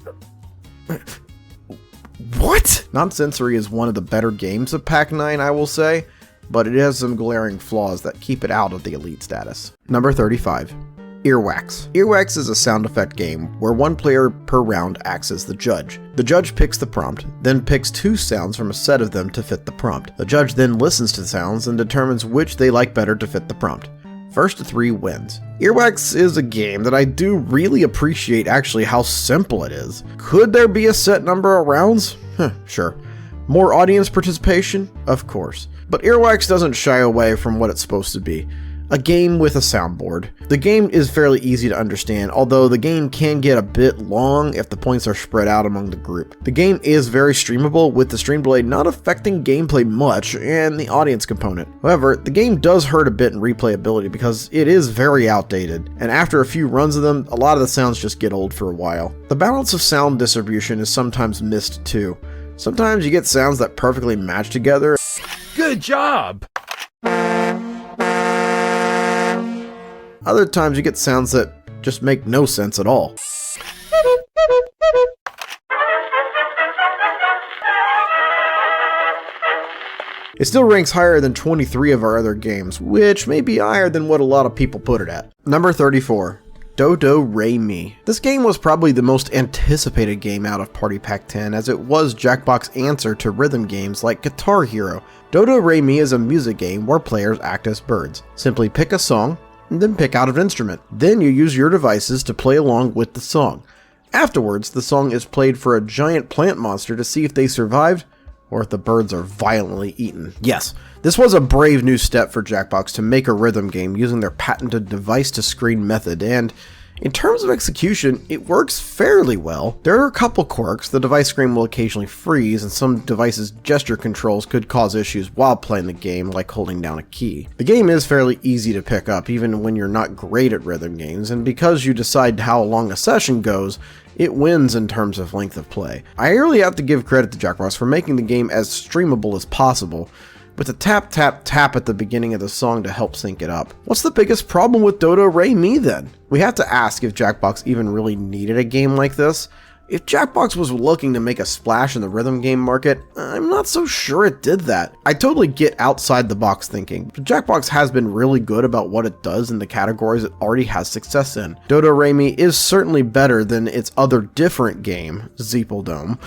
S1: what? Nonsensory is one of the better games of Pack 9, I will say, but it has some glaring flaws that keep it out of the elite status. Number 35. Earwax. Earwax is a sound effect game where one player per round acts as the judge. The judge picks the prompt, then picks 2 sounds from a set of them to fit the prompt. The judge then listens to the sounds and determines which they like better to fit the prompt. First to 3 wins. Earwax is a game that I do really appreciate actually how simple it is. Could there be a set number of rounds? Sure. More audience participation? Of course. But Earwax doesn't shy away from what it's supposed to be. A game with a soundboard. The game is fairly easy to understand, although the game can get a bit long if the points are spread out among the group. The game is very streamable, with the stream delay not affecting gameplay much and the audience component. However, the game does hurt a bit in replayability because it is very outdated, and after a few runs of them, a lot of the sounds just get old for a while. The balance of sound distribution is sometimes missed too. Sometimes you get sounds that perfectly match together.
S7: Good job!
S1: Other times you get sounds that just make no sense at all. It still ranks higher than 23 of our other games, which may be higher than what a lot of people put it at. Number 34. Do Re Mi. This game was probably the most anticipated game out of Party Pack 10, as it was Jackbox's answer to rhythm games like Guitar Hero. Do Re Mi is a music game where players act as birds. Simply pick a song, and then pick out an instrument. Then you use your devices to play along with the song. Afterwards, the song is played for a giant plant monster to see if they survived or if the birds are violently eaten. Yes, this was a brave new step for Jackbox to make a rhythm game using their patented device-to-screen method, and in terms of execution, it works fairly well. There are a couple quirks. The device screen will occasionally freeze, and some devices' gesture controls could cause issues while playing the game, like holding down a key. The game is fairly easy to pick up, even when you're not great at rhythm games, and because you decide how long a session goes, it wins in terms of length of play. I really have to give credit to Jackbox for making the game as streamable as possible, with the tap tap tap at the beginning of the song to help sync it up. What's the biggest problem with Do Re Mi then? We have to ask if Jackbox even really needed a game like this. If Jackbox was looking to make a splash in the rhythm game market, I'm not so sure it did that. I totally get outside the box thinking, but Jackbox has been really good about what it does in the categories it already has success in. Do Re Mi is certainly better than its other different game, Zeeple,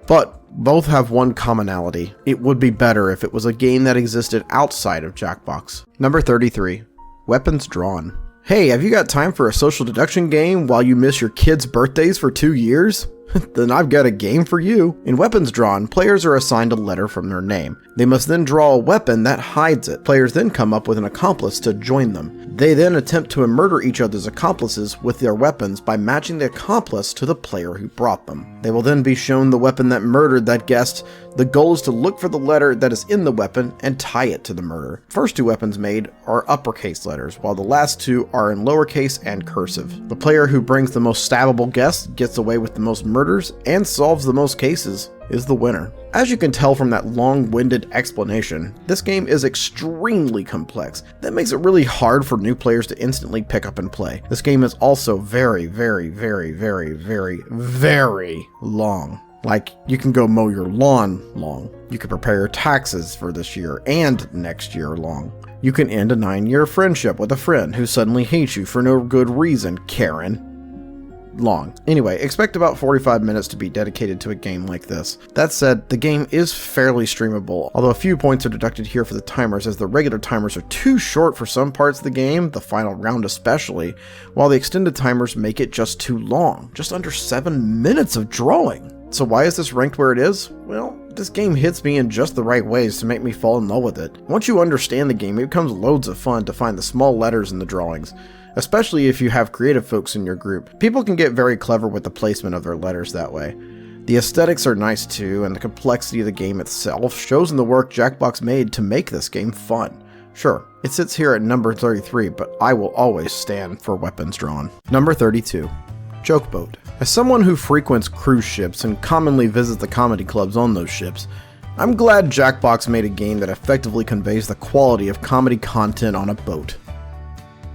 S1: but both have one commonality. It would be better if it was a game that existed outside of Jackbox. Number 33. Weapons Drawn. Hey, have you got time for a social deduction game while you miss your kids' birthdays for 2 years? Then I've got a game for you. In Weapons Drawn, players are assigned a letter from their name. They must then draw a weapon that hides it. Players then come up with an accomplice to join them. They then attempt to murder each other's accomplices with their weapons by matching the accomplice to the player who brought them. They will then be shown the weapon that murdered that guest. The goal is to look for the letter that is in the weapon and tie it to the murder. First 2 weapons made are uppercase letters, while the last 2 are in lowercase and cursive. The player who brings the most stabbable guest, gets away with the most murders, and solves the most cases is the winner. As you can tell from that long-winded explanation, this game is extremely complex. That makes it really hard for new players to instantly pick up and play. This game is also very, very, very, very, very, very long. Like, you can go mow your lawn long. You can prepare your taxes for this year and next year long. You can end a 9-year friendship with a friend who suddenly hates you for no good reason, Karen. Long. Anyway, expect about 45 minutes to be dedicated to a game like this. That said, the game is fairly streamable, although a few points are deducted here for the timers, as the regular timers are too short for some parts of the game, the final round especially, while the extended timers make it just too long, just under 7 minutes of drawing. So why is this ranked where it is? Well, this game hits me in just the right ways to make me fall in love with it. Once you understand the game, it becomes loads of fun to find the small letters in the drawings, especially if you have creative folks in your group. People can get very clever with the placement of their letters that way. The aesthetics are nice too, and the complexity of the game itself shows in the work Jackbox made to make this game fun. Sure, it sits here at number 33, but I will always stand for weapons drawn. Number 32. Joke Boat. As someone who frequents cruise ships and commonly visits the comedy clubs on those ships, I'm glad Jackbox made a game that effectively conveys the quality of comedy content on a boat.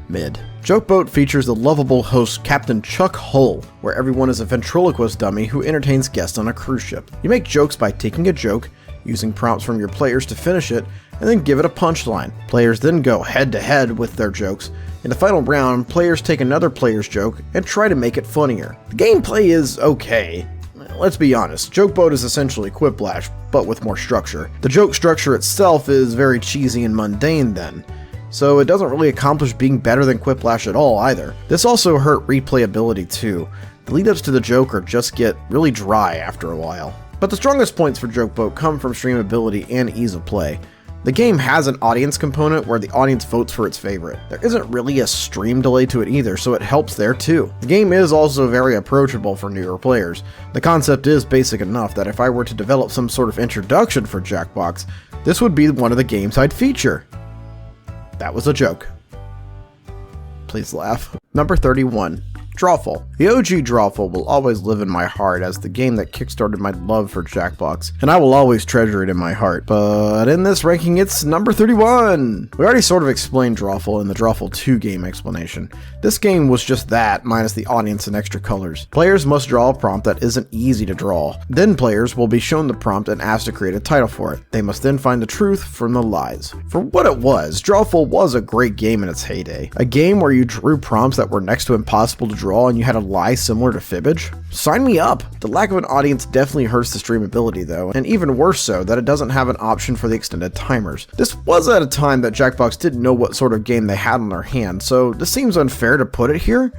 S1: Mid. Joke Boat features the lovable host Captain Chuck Hull, where everyone is a ventriloquist dummy who entertains guests on a cruise ship. You make jokes by taking a joke, using prompts from your players to finish it, and then give it a punchline. Players then go head to head with their jokes. In the final round, players take another player's joke and try to make it funnier. The gameplay is okay. Let's be honest, Joke Boat is essentially Quiplash, but with more structure. The joke structure itself is very cheesy and mundane then, so it doesn't really accomplish being better than Quiplash at all either. This also hurt replayability too. The lead-ups to the joke just get really dry after a while. But the strongest points for Joke Boat come from streamability and ease of play. The game has an audience component where the audience votes for its favorite. There isn't really a stream delay to it either, so it helps there too. The game is also very approachable for newer players. The concept is basic enough that if I were to develop some sort of introduction for Jackbox, this would be one of the games I'd feature. That was a joke. Please laugh. Number 31. Drawful. The OG Drawful will always live in my heart as the game that kickstarted my love for Jackbox, and I will always treasure it in my heart. But in this ranking, it's number 31! We already sort of explained Drawful in the Drawful 2 game explanation. This game was just that, minus the audience and extra colors. Players must draw a prompt that isn't easy to draw. Then players will be shown the prompt and asked to create a title for it. They must then find the truth from the lies. For what it was, Drawful was a great game in its heyday. A game where you drew prompts that were next to impossible to draw and you had a lie similar to Fibbage? Sign me up! The lack of an audience definitely hurts the streamability though, and even worse so that it doesn't have an option for the extended timers. This was at a time that Jackbox didn't know what sort of game they had on their hands, so this seems unfair to put it here,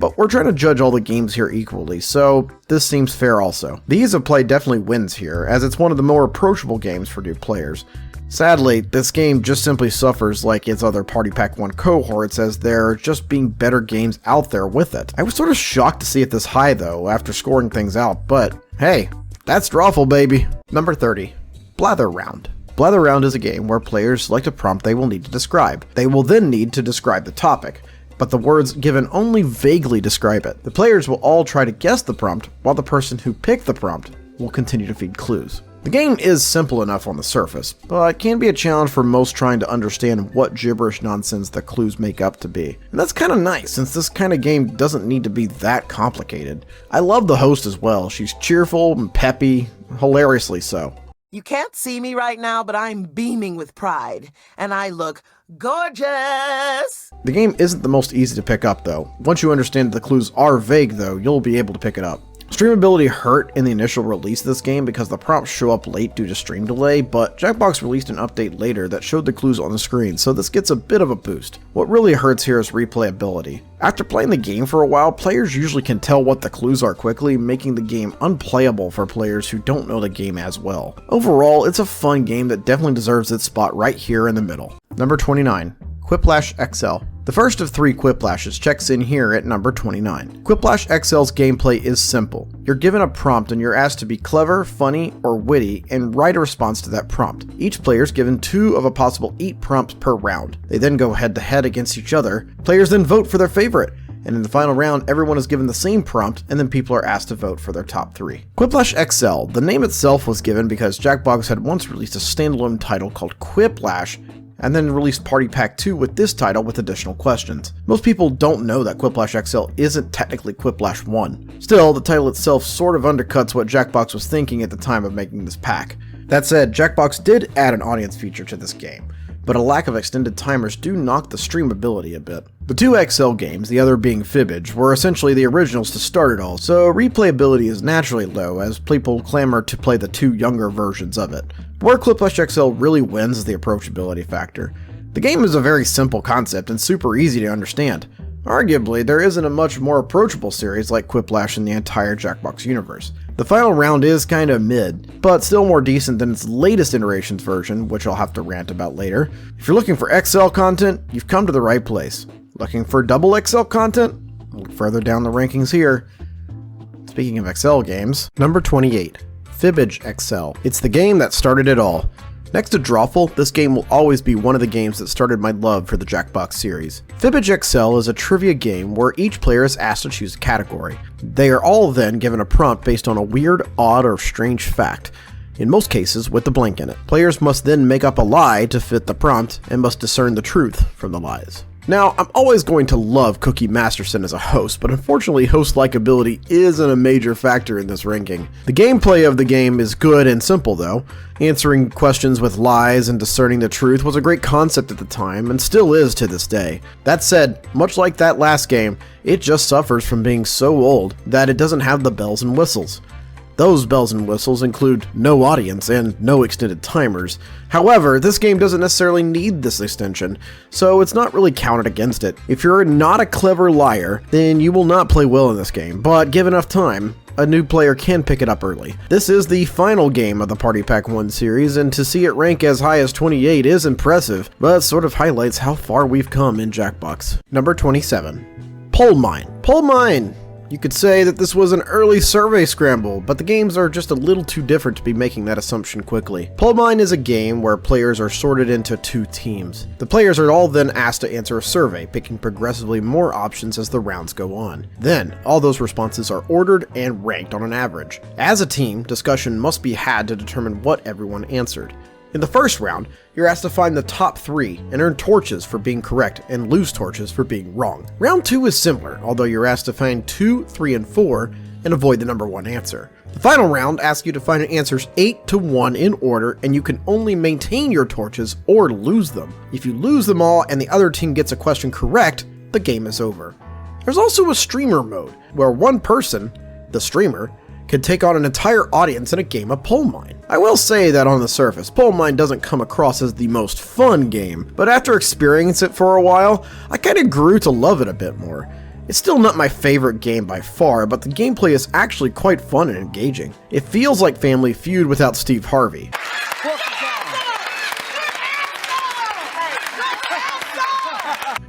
S1: but we're trying to judge all the games here equally, so this seems fair also. The ease of play definitely wins here, as it's one of the more approachable games for new players. Sadly, this game just simply suffers like its other Party Pack 1 cohorts, as there are just being better games out there with it. I was sort of shocked to see it this high though, after scoring things out, but hey, that's Drawful baby! Number 30. Blather Round. Blather Round is a game where players select a prompt they will need to describe. They will then need to describe the topic, but the words given only vaguely describe it. The players will all try to guess the prompt, while the person who picked the prompt will continue to feed clues. The game is simple enough on the surface, but it can be a challenge for most trying to understand what gibberish nonsense the clues make up to be. And that's kind of nice, since this kind of game doesn't need to be that complicated. I love the host as well. She's cheerful and peppy, hilariously so.
S8: You can't see me right now, but I'm beaming with pride, and I look gorgeous!
S1: The game isn't the most easy to pick up though. Once you understand that the clues are vague though, you'll be able to pick it up. Streamability hurt in the initial release of this game because the prompts show up late due to stream delay, but Jackbox released an update later that showed the clues on the screen, so this gets a bit of a boost. What really hurts here is replayability. After playing the game for a while, players usually can tell what the clues are quickly, making the game unplayable for players who don't know the game as well. Overall, it's a fun game that definitely deserves its spot right here in the middle. Number 29. Quiplash XL. The first of 3 Quiplashes checks in here at number 29. Quiplash XL's gameplay is simple. You're given a prompt and you're asked to be clever, funny, or witty and write a response to that prompt. Each player is given 2 of a possible 8 prompts per round. They then go head to head against each other. Players then vote for their favorite. And in the final round, everyone is given the same prompt, and then people are asked to vote for their top 3. Quiplash XL, the name itself was given because Jackbox had once released a standalone title called Quiplash, and then released Party Pack 2 with this title with additional questions. Most people don't know that Quiplash XL isn't technically Quiplash 1. Still, the title itself sort of undercuts what Jackbox was thinking at the time of making this pack. That said, Jackbox did add an audience feature to this game, but a lack of extended timers do knock the streamability a bit. The 2 XL games, the other being Fibbage, were essentially the originals to start it all, so replayability is naturally low as people clamor to play the 2 younger versions of it. Where Quiplash XL really wins is the approachability factor. The game is a very simple concept and super easy to understand. Arguably, there isn't a much more approachable series like Quiplash in the entire Jackbox universe. The final round is kinda mid, but still more decent than its latest iterations version, which I'll have to rant about later. If you're looking for XL content, you've come to the right place. Looking for double XL content? Look further down the rankings here. It's speaking of Excel games, number 28, Fibbage XL. It's the game that started it all. Next to Drawful, this game will always be one of the games that started my love for the Jackbox series. Fibbage XL is a trivia game where each player is asked to choose a category. They are all then given a prompt based on a weird, odd, or strange fact, in most cases with the blank in it. Players must then make up a lie to fit the prompt and must discern the truth from the lies. Now, I'm always going to love Cookie Masterson as a host, but unfortunately host likability isn't a major factor in this ranking. The gameplay of the game is good and simple though. Answering questions with lies and discerning the truth was a great concept at the time, and still is to this day. That said, much like that last game, it just suffers from being so old that it doesn't have the bells and whistles. Those bells and whistles include no audience and no extended timers. However, this game doesn't necessarily need this extension, so it's not really counted against it. If you're not a clever liar, then you will not play well in this game, but give enough time, a new player can pick it up early. This is the final game of the Party Pack 1 series, and to see it rank as high as 28 is impressive, but sort of highlights how far we've come in Jackbox. Number 27, Pole Mine. Pole Mine! You could say that this was an early survey scramble, but the games are just a little too different to be making that assumption quickly. Pole Mine is a game where players are sorted into 2 teams. The players are all then asked to answer a survey, picking progressively more options as the rounds go on. Then, all those responses are ordered and ranked on an average. As a team, discussion must be had to determine what everyone answered. In the first round, you're asked to find the top 3 and earn torches for being correct and lose torches for being wrong. Round 2 is similar, although you're asked to find 2, 3, and 4 and avoid the number 1 answer. The final round asks you to find answers 8 to 1 in order, and you can only maintain your torches or lose them. If you lose them all and the other team gets a question correct, the game is over. There's also a streamer mode, where one person, the streamer, can take on an entire audience in a game of Pole Mine. I will say that on the surface, Pole Mine doesn't come across as the most fun game, but after experiencing it for a while, I kinda grew to love it a bit more. It's still not my favorite game by far, but the gameplay is actually quite fun and engaging. It feels like Family Feud without Steve Harvey.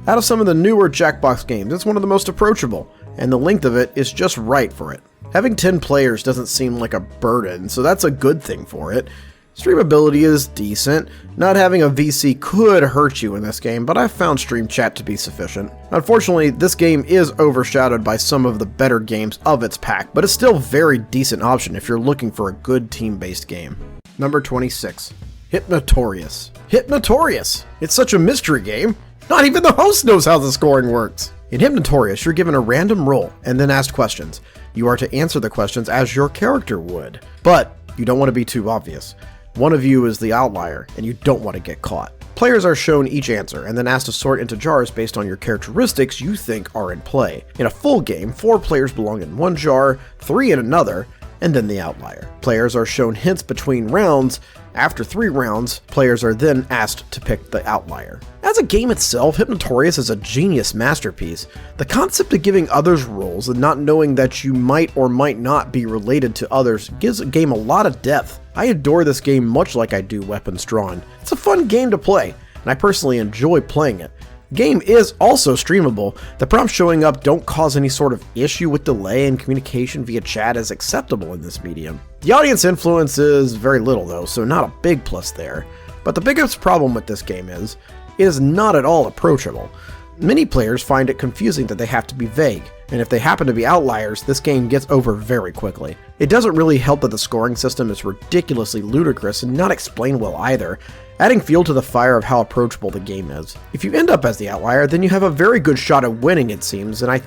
S1: Out of some of the newer Jackbox games, it's one of the most approachable, and the length of it is just right for it. Having 10 players doesn't seem like a burden, so that's a good thing for it. Streamability is decent. Not having a VC could hurt you in this game, but I've found stream chat to be sufficient. Unfortunately, this game is overshadowed by some of the better games of its pack, but it's still a very decent option if you're looking for a good team-based game. Number 26, Hypnotorious. Hypnotorious! It's such a mystery game, not even the host knows how the scoring works. In Hypnotorious, you're given a random roll and then asked questions. You are to answer the questions as your character would, but you don't want to be too obvious. One of you is the outlier, and you don't want to get caught. Players are shown each answer, and then asked to sort into jars based on your characteristics you think are in play. In a full game, 4 players belong in one jar, 3 in another, and then the outlier. Players are shown hints between rounds. After 3 rounds, players are then asked to pick the outlier. As a game itself, Hypnotorious is a genius masterpiece. The concept of giving others roles and not knowing that you might or might not be related to others gives a game a lot of depth. I adore this game much like I do Weapons Drawn. It's a fun game to play, and I personally enjoy playing it. The game is also streamable. The prompts showing up don't cause any sort of issue with delay, and communication via chat is acceptable in this medium. The audience influence is very little though, so not a big plus there. But the biggest problem with this game is, it is not at all approachable. Many players find it confusing that they have to be vague, and if they happen to be outliers, this game gets over very quickly. It doesn't really help that the scoring system is ridiculously ludicrous and not explained well either, adding fuel to the fire of how approachable the game is. If you end up as the outlier, then you have a very good shot at winning, it seems, and I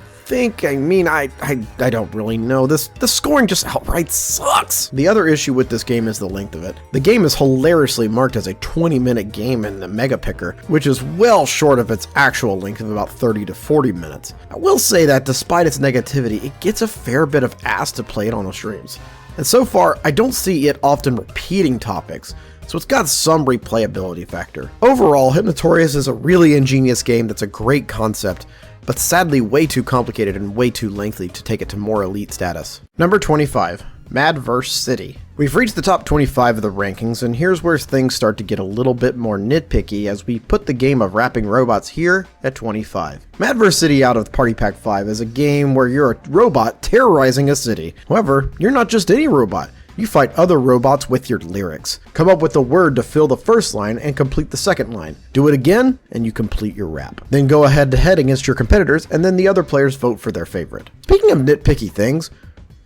S1: don't really know. The scoring just outright sucks. The other issue with this game is the length of it. The game is hilariously marked as a 20-minute game in the Mega Picker, which is well short of its actual length of about 30 to 40 minutes. I will say that despite its negativity, it gets a fair bit of ass to play it on the streams. And so far, I don't see it often repeating topics, so it's got some replayability factor. Overall, Hypnotorious is a really ingenious game that's a great concept, but sadly way too complicated and way too lengthy to take it to more elite status. Number 25, Mad vs. City. We've reached the top 25 of the rankings, and here's where things start to get a little bit more nitpicky as we put the game of rapping robots here at 25. Mad vs. City out of Party Pack 5 is a game where you're a robot terrorizing a city. However, you're not just any robot. You fight other robots with your lyrics. Come up with a word to fill the first line and complete the second line. Do it again, and you complete your rap. Then go head to head against your competitors, and then the other players vote for their favorite. Speaking of nitpicky things,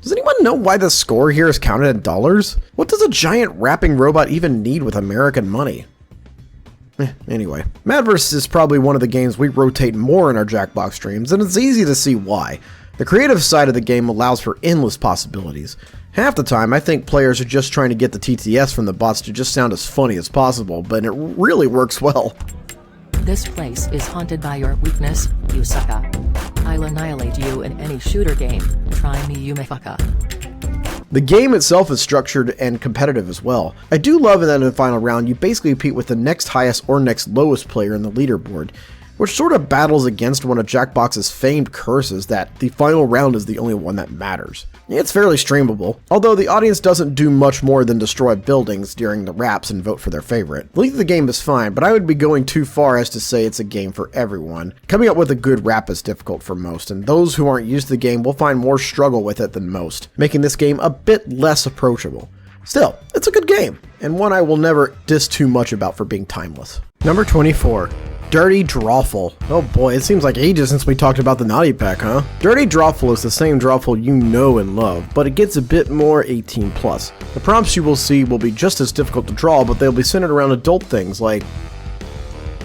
S1: does anyone know why the score here is counted in dollars? What does a giant rapping robot even need with American money? Anyway, Mad vs. is probably one of the games we rotate more in our Jackbox streams, and it's easy to see why. The creative side of the game allows for endless possibilities. Half the time, I think players are just trying to get the TTS from the bots to just sound as funny as possible, but it really works well.
S9: This place is haunted by your weakness, you sucka. I'll annihilate you in any shooter game. Try me, you motherfucker.
S1: The game itself is structured and competitive as well. I do love that in the final round, you basically compete with the next highest or next lowest player in the leaderboard, which sort of battles against one of Jackbox's famed curses that the final round is the only one that matters. It's fairly streamable, although the audience doesn't do much more than destroy buildings during the raps and vote for their favorite. The length of the game is fine, but I would be going too far as to say it's a game for everyone. Coming up with a good rap is difficult for most, and those who aren't used to the game will find more struggle with it than most, making this game a bit less approachable. Still, it's a good game, and one I will never diss too much about for being timeless. Number 24. Dirty Drawful. Oh boy, it seems like ages since we talked about the Naughty Pack, huh? Dirty Drawful is the same Drawful you know and love, but it gets a bit more 18+. The prompts you will see will be just as difficult to draw, but they'll be centered around adult things like...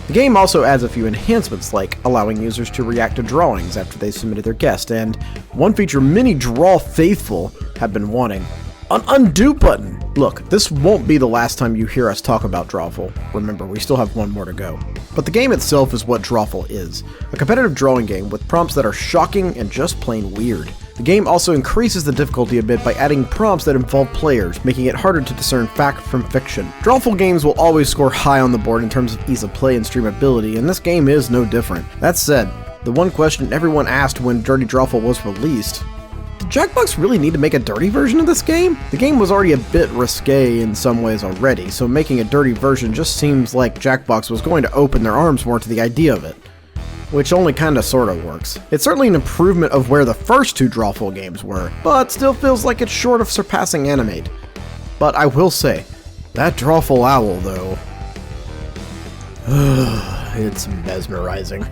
S1: The game also adds a few enhancements, like allowing users to react to drawings after they submitted their guest, and one feature many Draw faithful have been wanting: an undo button. Look, this won't be the last time you hear us talk about Drawful. Remember, we still have one more to go. But the game itself is what Drawful is, a competitive drawing game with prompts that are shocking and just plain weird. The game also increases the difficulty a bit by adding prompts that involve players, making it harder to discern fact from fiction. Drawful games will always score high on the board in terms of ease of play and streamability, and this game is no different. That said, the one question everyone asked when Dirty Drawful was released: did Jackbox really need to make a dirty version of this game? The game was already a bit risque in some ways already, so making a dirty version just seems like Jackbox was going to open their arms more to the idea of it, which only kinda sorta works. It's certainly an improvement of where the first two Drawful games were, but still feels like it's short of surpassing Animate. But I will say, that Drawful owl though, it's mesmerizing.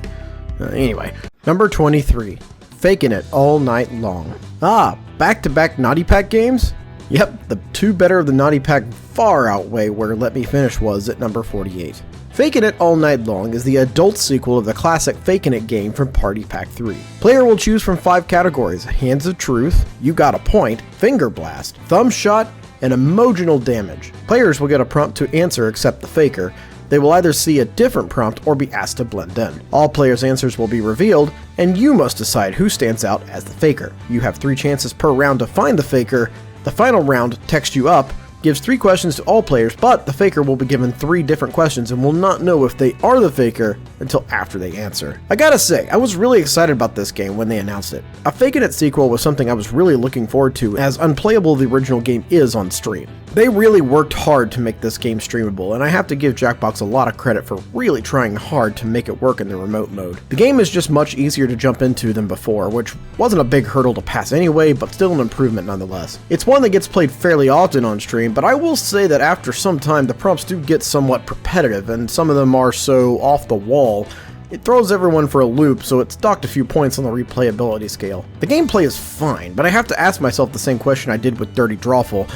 S1: Anyway, number 23. Faking It All Night Long. Back-to-back Naughty Pack games? Yep, the two better of the Naughty Pack far outweigh where Let Me Finish was at number 48. Faking It All Night Long is the adult sequel of the classic Faking It game from Party Pack 3. Player will choose from 5 categories: Hands of Truth, You Got a Point, Finger Blast, Thumb Shot, and Emotional Damage. Players will get a prompt to answer except the faker. They will either see a different prompt or be asked to blend in. All players' answers will be revealed, and you must decide who stands out as the faker. You have 3 chances per round to find the faker. The final round, Text You Up, gives 3 questions to all players, but the faker will be given 3 different questions and will not know if they are the faker until after they answer. I gotta say, I was really excited about this game when they announced it. A Fakin' It sequel was something I was really looking forward to, as unplayable the original game is on stream. They really worked hard to make this game streamable, and I have to give Jackbox a lot of credit for really trying hard to make it work in the remote mode. The game is just much easier to jump into than before, which wasn't a big hurdle to pass anyway, but still an improvement nonetheless. It's one that gets played fairly often on stream, but I will say that after some time the prompts do get somewhat repetitive, and some of them are so off the wall, it throws everyone for a loop, so it's docked a few points on the replayability scale. The gameplay is fine, but I have to ask myself the same question I did with Dirty Drawful.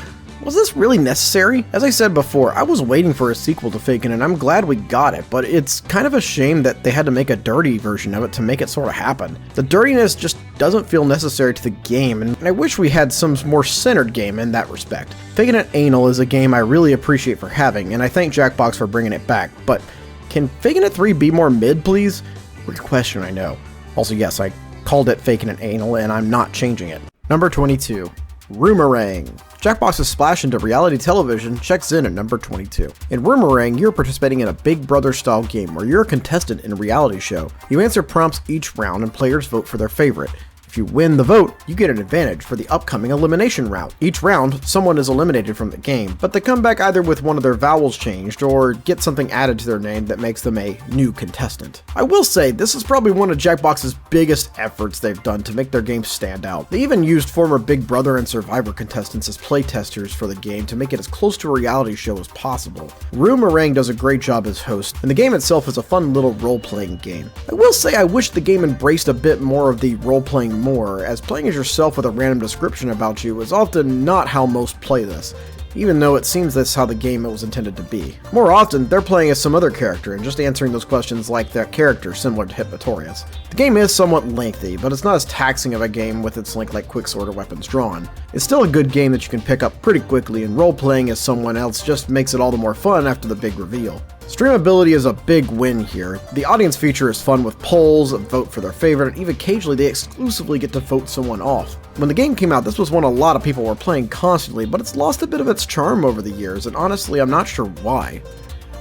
S1: Was this really necessary? As I said before, I was waiting for a sequel to Fakin', and I'm glad we got it, but it's kind of a shame that they had to make a dirty version of it to make it sort of happen. The dirtiness just doesn't feel necessary to the game, and I wish we had some more centered game in that respect. Fakin' It Anal is a game I really appreciate for having, and I thank Jackbox for bringing it back, but can Fakin' It 3 be more mid, please? Weird question, I know. Also, yes, I called it Fakin' It Anal, and I'm not changing it. Number 22. Roomerang. Jackbox's splash into reality television checks in at number 22. In Roomerang, you're participating in a Big Brother style game where you're a contestant in a reality show. You answer prompts each round and players vote for their favorite. If If you win the vote, you get an advantage for the upcoming elimination round. Each round, someone is eliminated from the game, but they come back either with one of their vowels changed or get something added to their name that makes them a new contestant. I will say, this is probably one of Jackbox's biggest efforts they've done to make their game stand out. They even used former Big Brother and Survivor contestants as playtesters for the game to make it as close to a reality show as possible. Rue Meringue does a great job as host, and the game itself is a fun little role-playing game. I will say I wish the game embraced a bit more of the role-playing more, as playing as yourself with a random description about you is often not how most play this, even though it seems that's how the game was intended to be. More often, they're playing as some other character and just answering those questions like that character, similar to Hypnotorious. The game is somewhat lengthy, but it's not as taxing of a game with its length like Quixort or Weapons Drawn. It's still a good game that you can pick up pretty quickly, and role-playing as someone else just makes it all the more fun after the big reveal. Streamability is a big win here. The audience feature is fun with polls, a vote for their favorite, and even occasionally they exclusively get to vote someone off. When the game came out, this was one a lot of people were playing constantly, but it's lost a bit of its charm over the years, and honestly, I'm not sure why.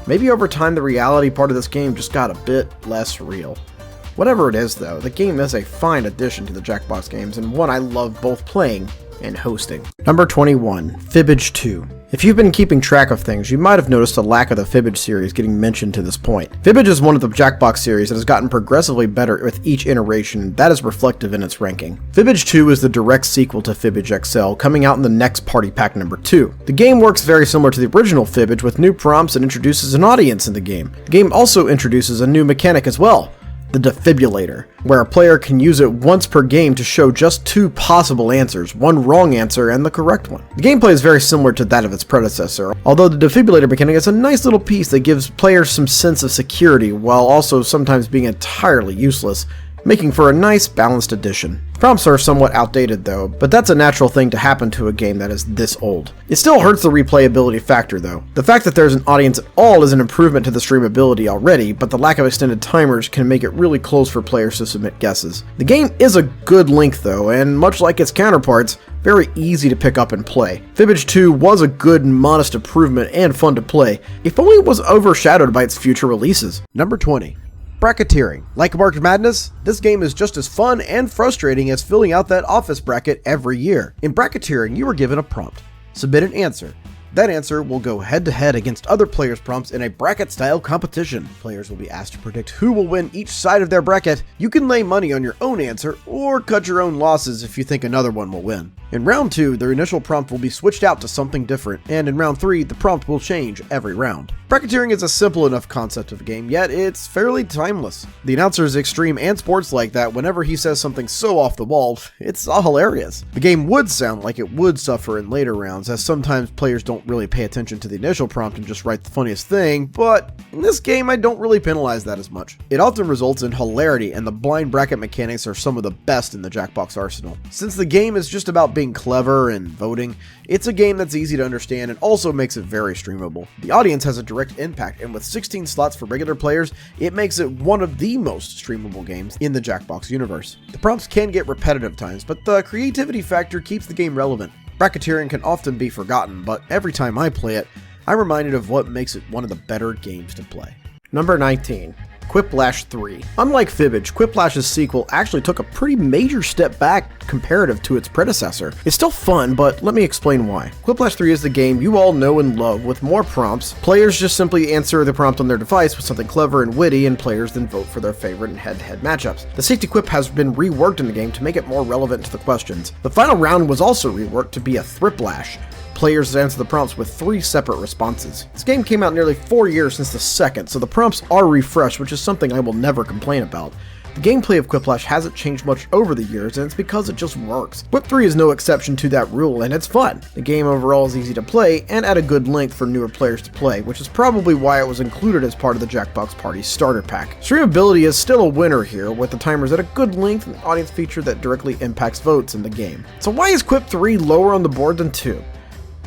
S1: Maybe over time the reality part of this game just got a bit less real. Whatever it is though, the game is a fine addition to the Jackbox games, and one I love both playing and hosting. Number 21, Fibbage 2. If you've been keeping track of things, you might have noticed a lack of the Fibbage series getting mentioned to this point. Fibbage is one of the Jackbox series that has gotten progressively better with each iteration, and that is reflective in its ranking. Fibbage 2 is the direct sequel to Fibbage XL, coming out in the next Party Pack number 2. The game works very similar to the original Fibbage with new prompts and introduces an audience in the game. The game also introduces a new mechanic as well, the defibrillator, where a player can use it once per game to show just 2 possible answers, one wrong answer and the correct one. The gameplay is very similar to that of its predecessor, although the defibrillator mechanic is a nice little piece that gives players some sense of security while also sometimes being entirely useless, making for a nice balanced addition. Prompts are somewhat outdated though, but that's a natural thing to happen to a game that is this old. It still hurts the replayability factor though. The fact that there's an audience at all is an improvement to the streamability already, but the lack of extended timers can make it really close for players to submit guesses. The game is a good length though, and much like its counterparts, very easy to pick up and play. Fibbage 2 was a good and modest improvement and fun to play, if only it was overshadowed by its future releases. Number 20. Bracketeering. Like March Madness, this game is just as fun and frustrating as filling out that office bracket every year. In Bracketeering, you are given a prompt. Submit an answer. That answer will go head-to-head against other players' prompts in a bracket-style competition. Players will be asked to predict who will win each side of their bracket. You can lay money on your own answer, or cut your own losses if you think another one will win. In round 2, their initial prompt will be switched out to something different, and in round 3, the prompt will change every round. Bracketeering is a simple enough concept of a game, yet it's fairly timeless. The announcer is extreme and sports like that whenever he says something so off the wall, it's all hilarious. The game would sound like it would suffer in later rounds, as sometimes players don't really pay attention to the initial prompt and just write the funniest thing, but in this game I don't really penalize that as much. It often results in hilarity, and the blind bracket mechanics are some of the best in the Jackbox arsenal. Since the game is just about being clever and voting, it's a game that's easy to understand and also makes it very streamable. The audience has a direct impact, and with 16 slots for regular players, it makes it one of the most streamable games in the Jackbox universe. The prompts can get repetitive at times, but the creativity factor keeps the game relevant. Bracketeering can often be forgotten, but every time I play it, I'm reminded of what makes it one of the better games to play. Number 19. Quiplash 3. Unlike Fibbage, Quiplash's sequel actually took a pretty major step back comparative to its predecessor. It's still fun, but let me explain why. Quiplash 3 is the game you all know and love with more prompts. Players just simply answer the prompt on their device with something clever and witty, and players then vote for their favorite in head-to-head matchups. The safety quip has been reworked in the game to make it more relevant to the questions. The final round was also reworked to be a thriplash. Players answer the prompts with 3 separate responses. This game came out nearly 4 years since the second, so the prompts are refreshed, which is something I will never complain about. The gameplay of Quiplash hasn't changed much over the years, and it's because it just works. Quip 3 is no exception to that rule, and it's fun. The game overall is easy to play, and at a good length for newer players to play, which is probably why it was included as part of the Jackbox Party Starter Pack. Streamability is still a winner here, with the timers at a good length and an audience feature that directly impacts votes in the game. So why is Quip 3 lower on the board than 2?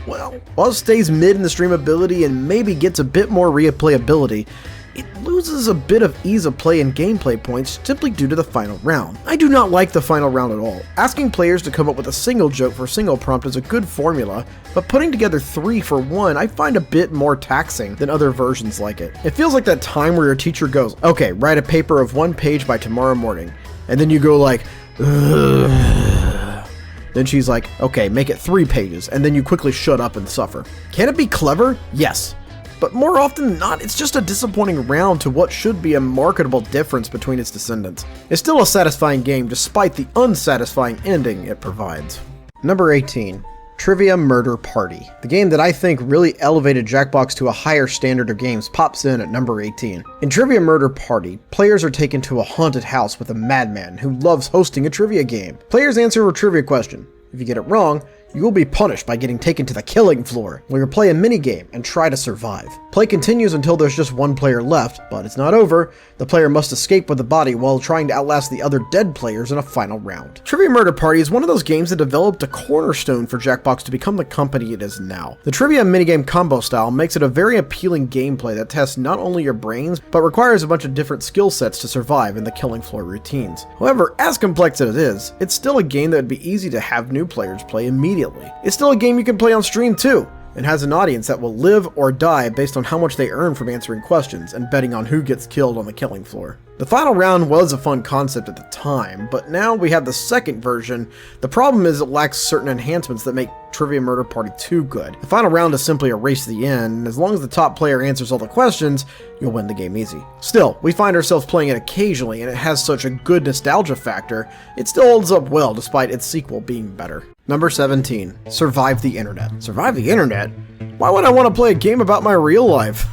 S1: Well, while it stays mid in the streamability and maybe gets a bit more replayability, it loses a bit of ease of play and gameplay points simply due to the final round. I do not like the final round at all. Asking players to come up with a single joke for a single prompt is a good formula, but putting together 3 for 1 I find a bit more taxing than other versions like it. It feels like that time where your teacher goes, okay, write a paper of 1 page by tomorrow morning, and then you go like, Ugh. Then she's like, okay, make it 3 pages, and then you quickly shut up and suffer. Can it be clever? Yes. But more often than not, it's just a disappointing round to what should be a marketable difference between its descendants. It's still a satisfying game despite the unsatisfying ending it provides. Number 18. Trivia Murder Party. The game that I think really elevated Jackbox to a higher standard of games pops in at number 18. In Trivia Murder Party, players are taken to a haunted house with a madman who loves hosting a trivia game. Players answer a trivia question. If you get it wrong, you will be punished by getting taken to the killing floor, where you play a minigame and try to survive. Play continues until there's just one player left, but it's not over. The player must escape with the body while trying to outlast the other dead players in a final round. Trivia Murder Party is one of those games that developed a cornerstone for Jackbox to become the company it is now. The trivia minigame combo style makes it a very appealing gameplay that tests not only your brains, but requires a bunch of different skill sets to survive in the killing floor routines. However, as complex as it is, it's still a game that would be easy to have new players play immediately. It's still a game you can play on stream too, and has an audience that will live or die based on how much they earn from answering questions and betting on who gets killed on the killing floor. The final round was a fun concept at the time, but now we have the second version. The problem is it lacks certain enhancements that make Trivia Murder Party 2 good. The final round is simply a race to the end, and as long as the top player answers all the questions, you'll win the game easy. Still, we find ourselves playing it occasionally, and it has such a good nostalgia factor, it still holds up well despite its sequel being better. Number 17. Survive the Internet. Survive the Internet? Why would I want to play a game about my real life?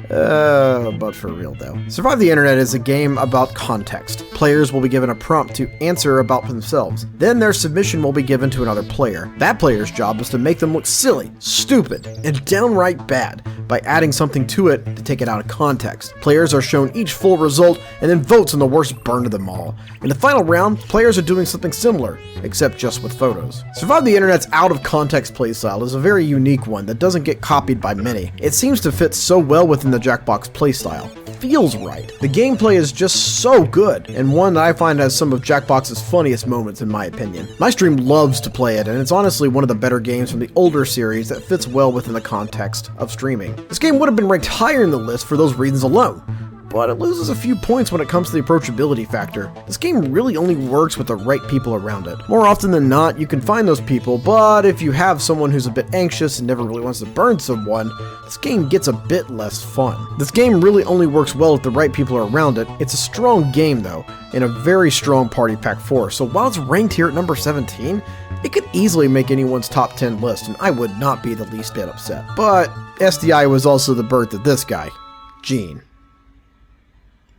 S1: But for real though. Survive the Internet is a game about context. Players will be given a prompt to answer about themselves. Then their submission will be given to another player. That player's job is to make them look silly, stupid, and downright bad by adding something to it to take it out of context. Players are shown each full result and then votes on the worst burn of them all. In the final round, players are doing something similar, except just with photos. Survive the Internet's out of context playstyle is a very unique one that doesn't get copied by many. It seems to fit so well within the Jackbox playstyle. Feels right. The gameplay is just so good, and one that I find has some of Jackbox's funniest moments in my opinion. My stream loves to play it, and it's honestly one of the better games from the older series that fits well within the context of streaming. This game would have been ranked higher in the list for those reasons alone, but it loses a few points when it comes to the approachability factor. This game really only works with the right people around it. More often than not, you can find those people, but if you have someone who's a bit anxious and never really wants to burn someone, this game gets a bit less fun. This game really only works well if the right people are around it. It's a strong game though, and a very strong party pack 4, so while it's ranked here at number 17, it could easily make anyone's top 10 list, and I would not be the least bit upset. But SDI was also the birth of this guy, Gene.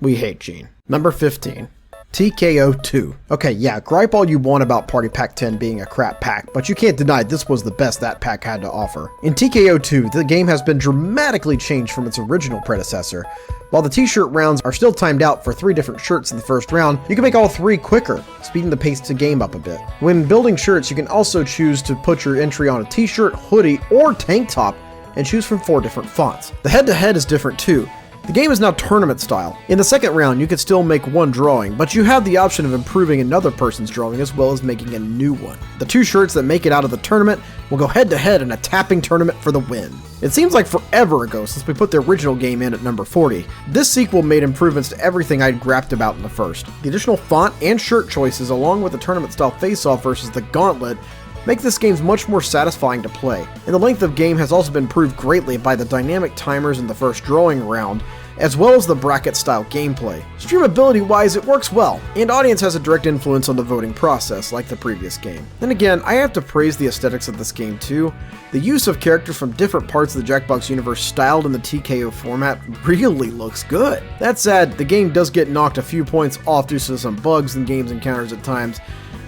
S1: We hate Gene. Number 15. TKO2. Okay, yeah, gripe all you want about Party Pack 10 being a crap pack, but you can't deny this was the best that pack had to offer. In TKO2, the game has been dramatically changed from its original predecessor. While the t-shirt rounds are still timed out for 3 different shirts in the first round, you can make all 3 quicker, speeding the pace to game up a bit. When building shirts, you can also choose to put your entry on a t-shirt, hoodie, or tank top, and choose from 4 different fonts. The head-to-head is different too. The game is now tournament style. In the second round, you can still make one drawing, but you have the option of improving another person's drawing as well as making a new one. The 2 shirts that make it out of the tournament will go head to head in a tapping tournament for the win. It seems like forever ago since we put the original game in at number 40. This sequel made improvements to everything I'd graphed about in the first. The additional font and shirt choices along with the tournament style face-off versus the gauntlet make this game much more satisfying to play, and the length of game has also been improved greatly by the dynamic timers in the first drawing round, as well as the bracket-style gameplay. Streamability-wise, it works well, and audience has a direct influence on the voting process, like the previous game. Then again, I have to praise the aesthetics of this game too. The use of characters from different parts of the Jackbox universe styled in the TKO format really looks good. That said, the game does get knocked a few points off due to some bugs in games encounters at times,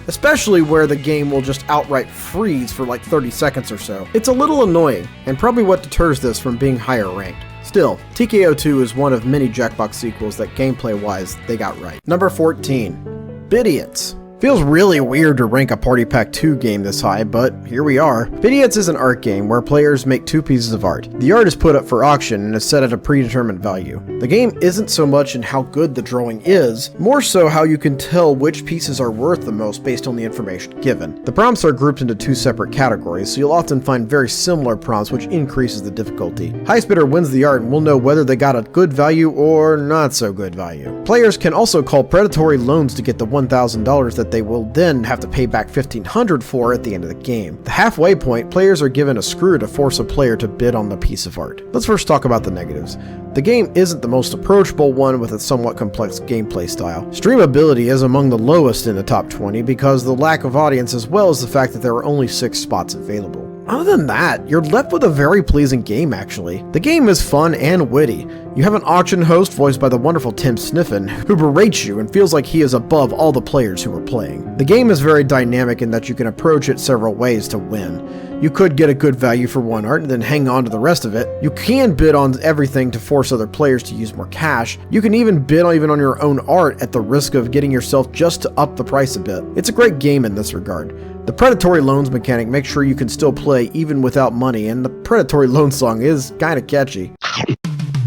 S1: especially where the game will just outright freeze for like 30 seconds or so. It's a little annoying, and probably what deters this from being higher ranked. Still, TKO2 is one of many Jackbox sequels that gameplay-wise they got right. Number 14. Bidiots. Feels really weird to rank a Party Pack 2 game this high, but here we are. Vidiots is an art game where players make 2 pieces of art. The art is put up for auction and is set at a predetermined value. The game isn't so much in how good the drawing is, more so how you can tell which pieces are worth the most based on the information given. The prompts are grouped into 2 separate categories, so you'll often find very similar prompts, which increases the difficulty. Highest bidder wins the art and will know whether they got a good value or not so good value. Players can also call predatory loans to get the $1,000 that they will then have to pay back $1,500 for at the end of the game. The halfway point, players are given a screw to force a player to bid on the piece of art. Let's first talk about the negatives. The game isn't the most approachable one with a somewhat complex gameplay style. Streamability is among the lowest in the top 20 because of the lack of audience as well as the fact that there are only 6 spots available. Other than that, you're left with a very pleasing game actually. The game is fun and witty. You have an auction host voiced by the wonderful Tim Sniffen who berates you and feels like he is above all the players who are playing. The game is very dynamic in that you can approach it several ways to win. You could get a good value for one art and then hang on to the rest of it. You can bid on everything to force other players to use more cash. You can even bid on your own art at the risk of getting yourself just to up the price a bit. It's a great game in this regard. The predatory loans mechanic makes sure you can still play even without money, and the predatory loan song is kinda catchy.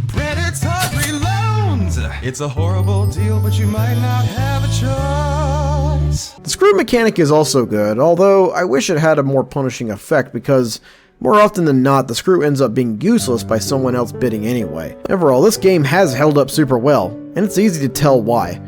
S3: Predatory loans! It's a horrible deal, but you might not have a choice.
S1: The screw mechanic is also good, although I wish it had a more punishing effect because more often than not, the screw ends up being useless by someone else bidding anyway. Overall, this game has held up super well, and it's easy to tell why.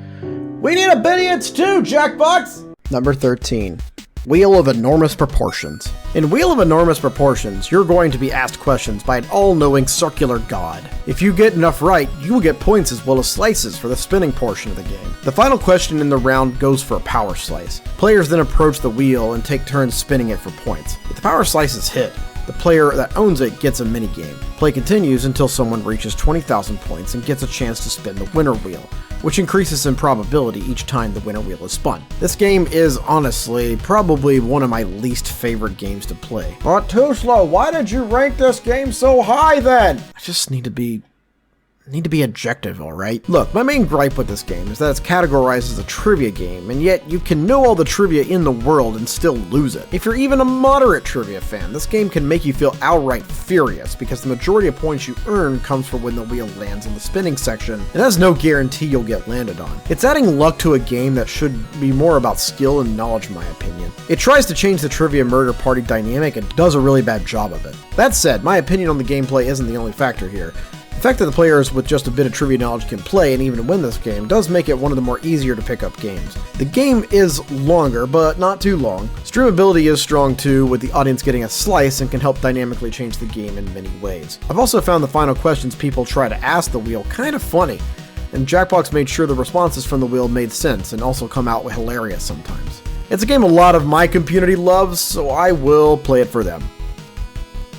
S1: We need a Vidiots too, Jackbox! Number 13. Wheel of Enormous Proportions. In Wheel of Enormous Proportions, you're going to be asked questions by an all-knowing circular god. If you get enough right, you will get points as well as slices for the spinning portion of the game. The final question in the round goes for a power slice. Players then approach the wheel and take turns spinning it for points. If the power slice is hit, the player that owns it gets a minigame. Play continues until someone reaches 20,000 points and gets a chance to spin the winner wheel, which increases in probability each time the winner wheel is spun. This game is honestly probably one of my least favorite games to play. But too slow, why did you rank this game so high then? I just need to be objective, alright? Look, my main gripe with this game is that it's categorized as a trivia game, and yet you can know all the trivia in the world and still lose it. If you're even a moderate trivia fan, this game can make you feel outright furious, because the majority of points you earn comes from when the wheel lands in the spinning section, and that's no guarantee you'll get landed on. It's adding luck to a game that should be more about skill and knowledge, in my opinion. It tries to change the trivia murder party dynamic and does a really bad job of it. That said, my opinion on the gameplay isn't the only factor here. The fact that the players with just a bit of trivia knowledge can play and even win this game does make it one of the more easier to pick up games. The game is longer, but not too long. Streamability is strong too, with the audience getting a slice and can help dynamically change the game in many ways. I've also found the final questions people try to ask the wheel kind of funny, and Jackbox made sure the responses from the wheel made sense and also come out hilarious sometimes. It's a game a lot of my community loves, so I will play it for them.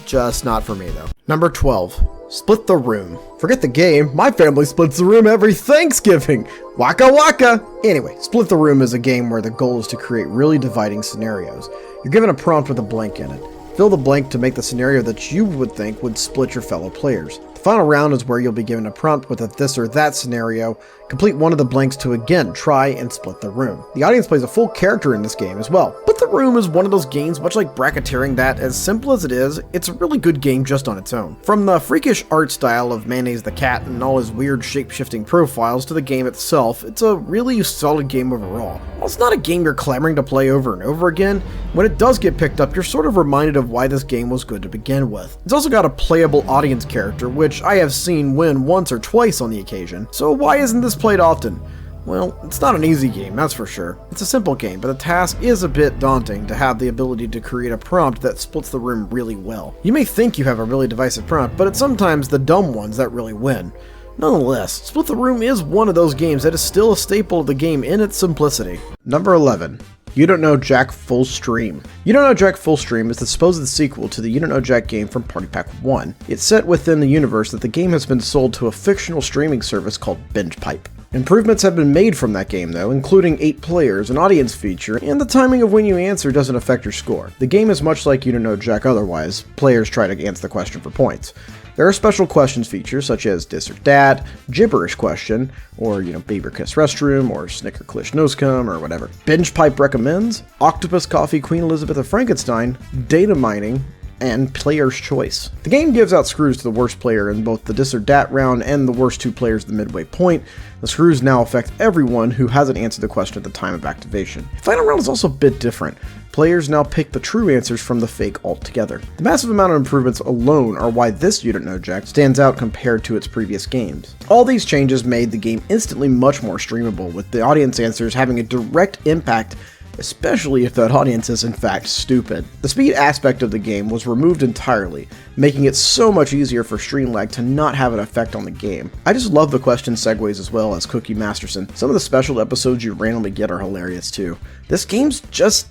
S1: Just not for me though. Number 12. Split the Room. Forget the game, my family splits the room every Thanksgiving! Waka waka! Anyway, Split the Room is a game where the goal is to create really dividing scenarios. You're given a prompt with a blank in it. Fill the blank to make the scenario that you would think would split your fellow players. The final round is where you'll be given a prompt with a this or that scenario. Complete one of the blanks to again try and split the room. The audience plays a full character in this game as well. Split the Room is one of those games, much like bracketeering, that, as simple as it is, it's a really good game just on its own. From the freakish art style of Mayonnaise the Cat and all his weird shape-shifting profiles to the game itself, it's a really solid game overall. While it's not a game you're clamoring to play over and over again, when it does get picked up, you're sort of reminded of why this game was good to begin with. It's also got a playable audience character, which I have seen win once or twice on the occasion, so why isn't this played often? Well, it's not an easy game, that's for sure. It's a simple game, but the task is a bit daunting to have the ability to create a prompt that splits the room really well. You may think you have a really divisive prompt, but it's sometimes the dumb ones that really win. Nonetheless, Split the Room is one of those games that is still a staple of the game in its simplicity. Number 11. You Don't Know Jack Full Stream. You Don't Know Jack Full Stream is the supposed sequel to the You Don't Know Jack game from Party Pack 1. It's set within the universe that the game has been sold to a fictional streaming service called BingePipe. Improvements have been made from that game though, including 8 players, an audience feature, and the timing of when you answer doesn't affect your score. The game is much like You Don't Know Jack otherwise. Players try to answer the question for points. There are special questions features such as Dis or Dat, Gibberish Question, or, Baby Kiss Restroom, or Snicker Clish Nosecum, or whatever. Binge Pipe Recommends, Octopus Coffee Queen Elizabeth of Frankenstein, Data Mining, and Player's Choice. The game gives out screws to the worst player in both the Dis or Dat round and the worst 2 players at the midway point. The screws now affect everyone who hasn't answered the question at the time of activation. The final round is also a bit different. Players now pick the true answers from the fake altogether. The massive amount of improvements alone are why this You Don't Know Jack stands out compared to its previous games. All these changes made the game instantly much more streamable, with the audience answers having a direct impact, especially if that audience is in fact stupid. The speed aspect of the game was removed entirely, making it so much easier for stream lag to not have an effect on the game. I just love the question segues as well as Cookie Masterson. Some of the special episodes you randomly get are hilarious too. This game's just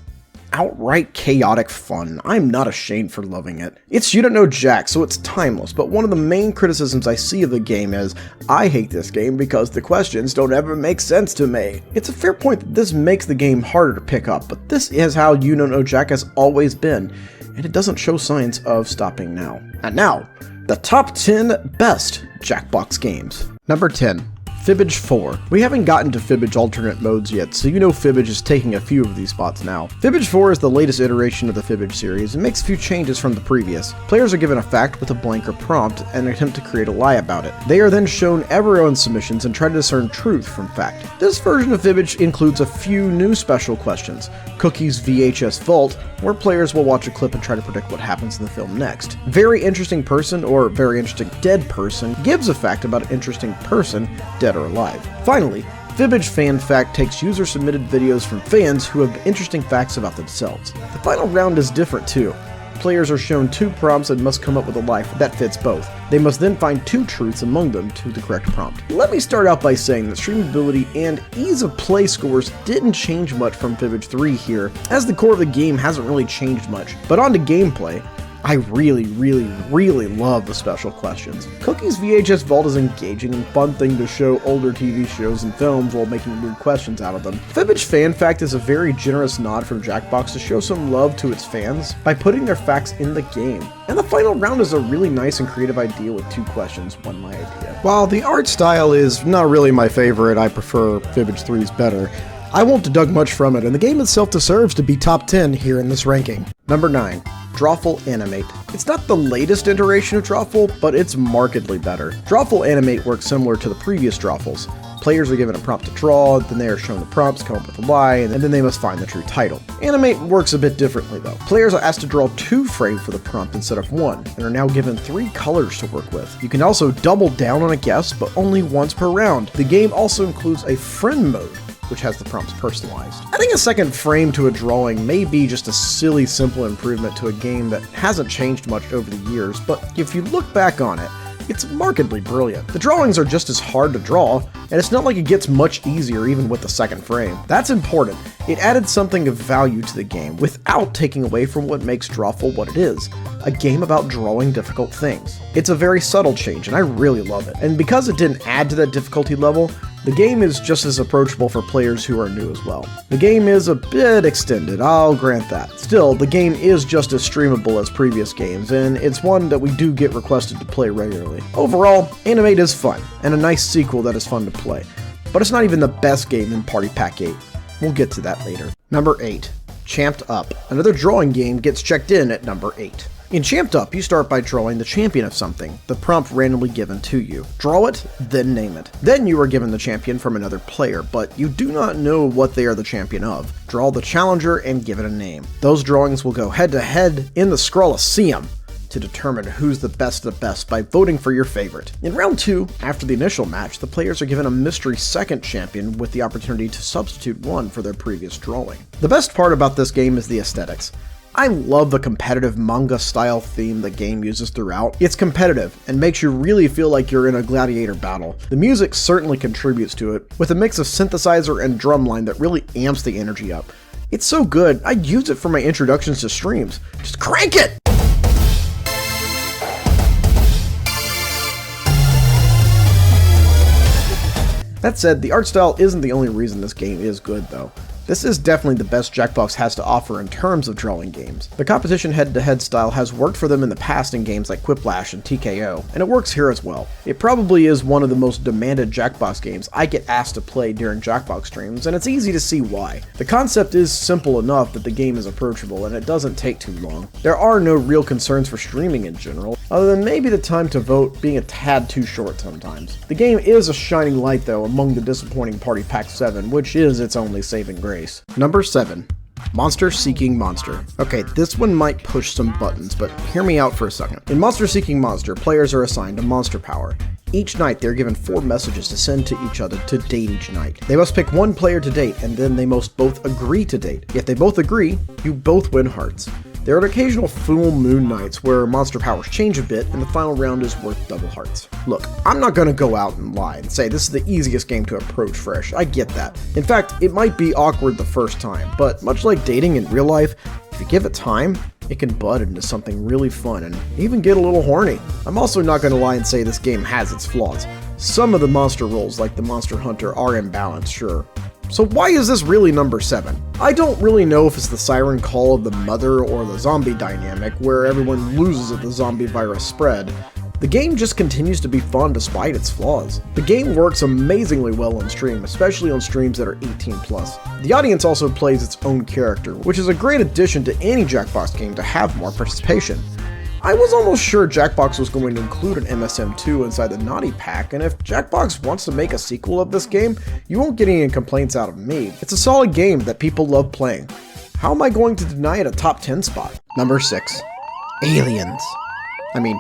S1: outright chaotic fun. I'm not ashamed for loving it. It's You Don't Know Jack, so it's timeless, but one of the main criticisms I see of the game is, I hate this game because the questions don't ever make sense to me. It's a fair point that this makes the game harder to pick up, but this is how You Don't Know Jack has always been, and it doesn't show signs of stopping now. And now, the top 10 best Jackbox games. Number 10. Fibbage 4. We haven't gotten to Fibbage alternate modes yet, so Fibbage is taking a few of these spots now. Fibbage 4 is the latest iteration of the Fibbage series and makes a few changes from the previous. Players are given a fact with a blank or prompt and attempt to create a lie about it. They are then shown everyone's submissions and try to discern truth from fact. This version of Fibbage includes a few new special questions. Cookie's VHS Vault, where players will watch a clip and try to predict what happens in the film next. Very Interesting Person, or Very Interesting Dead Person, gives a fact about an interesting person, dead or alive. Finally, Fibbage Fan Fact takes user-submitted videos from fans who have interesting facts about themselves. The final round is different too. Players are shown 2 prompts and must come up with a lie that fits both. They must then find 2 truths among them to the correct prompt. Let me start out by saying that streamability and ease of play scores didn't change much from Fibbage 3 here, as the core of the game hasn't really changed much. But on to gameplay. I really love the special questions. Cookie's VHS Vault is engaging and fun thing to show older TV shows and films while making weird questions out of them. Fibbage Fan Fact is a very generous nod from Jackbox to show some love to its fans by putting their facts in the game. And the final round is a really nice and creative idea with 2 questions, 1 lie idea. While the art style is not really my favorite, I prefer Fibbage 3's better. I won't deduct much from it, and the game itself deserves to be top 10 here in this ranking. Number 9. Drawful Animate. It's not the latest iteration of Drawful, but it's markedly better. Drawful Animate works similar to the previous Drawfuls. Players are given a prompt to draw, then they are shown the prompts, come up with a lie, and then they must find the true title. Animate works a bit differently though. Players are asked to draw 2 frames for the prompt instead of 1, and are now given 3 colors to work with. You can also double down on a guess, but only once per round. The game also includes a friend mode, which has the prompts personalized. Adding a second frame to a drawing may be just a silly, simple improvement to a game that hasn't changed much over the years, but if you look back on it, it's markedly brilliant. The drawings are just as hard to draw, and it's not like it gets much easier even with the second frame. That's important. It added something of value to the game without taking away from what makes Drawful what it is, a game about drawing difficult things. It's a very subtle change, and I really love it. And because it didn't add to that difficulty level, the game is just as approachable for players who are new as well. The game is a bit extended, I'll grant that. Still, the game is just as streamable as previous games, and it's one that we do get requested to play regularly. Overall, Animate is fun, and a nice sequel that is fun to play. But it's not even the best game in Party Pack 8. We'll get to that later. Number 8. Champed Up. Another drawing game gets checked in at number 8. In Champed Up, you start by drawing the champion of something, the prompt randomly given to you. Draw it, then name it. Then you are given the champion from another player, but you do not know what they are the champion of. Draw the challenger and give it a name. Those drawings will go head to head in the Scrolloseum to determine who's the best of the best by voting for your favorite. In round 2, after the initial match, the players are given a mystery second champion with the opportunity to substitute one for their previous drawing. The best part about this game is the aesthetics. I love the competitive manga-style theme the game uses throughout. It's competitive and makes you really feel like you're in a gladiator battle. The music certainly contributes to it, with a mix of synthesizer and drumline that really amps the energy up. It's so good, I'd use it for my introductions to streams. Just crank it! That said, the art style isn't the only reason this game is good though. This is definitely the best Jackbox has to offer in terms of drawing games. The competition head-to-head style has worked for them in the past in games like Quiplash and TKO, and it works here as well. It probably is one of the most demanded Jackbox games I get asked to play during Jackbox streams, and it's easy to see why. The concept is simple enough that the game is approachable, and it doesn't take too long. There are no real concerns for streaming in general, other than maybe the time to vote being a tad too short sometimes. The game is a shining light though among the disappointing Party Pack 7, which is its only saving grace. Number 7. Monster Seeking Monster. Okay, this one might push some buttons, but hear me out for a second. In Monster Seeking Monster, players are assigned a monster power. Each night, they're given 4 messages to send to each other to date each night. They must pick one player to date, and then they must both agree to date. If they both agree, you both win hearts. There are occasional full moon nights where monster powers change a bit and the final round is worth double hearts. Look, I'm not gonna go out and lie and say this is the easiest game to approach fresh, I get that. In fact, it might be awkward the first time, but much like dating in real life, if you give it time, it can bud into something really fun and even get a little horny. I'm also not gonna lie and say this game has its flaws. Some of the monster roles, like the Monster Hunter, are imbalanced, sure. So why is this really number 7? I don't really know if it's the siren call of the mother or the zombie dynamic where everyone loses if the zombie virus spread. The game just continues to be fun despite its flaws. The game works amazingly well on stream, especially on streams that are 18+. The audience also plays its own character, which is a great addition to any Jackbox game to have more participation. I was almost sure Jackbox was going to include an MSM2 inside the Naughty Pack, and if Jackbox wants to make a sequel of this game, you won't get any complaints out of me. It's a solid game that people love playing. How am I going to deny it a top 10 spot? Number 6. Aliens.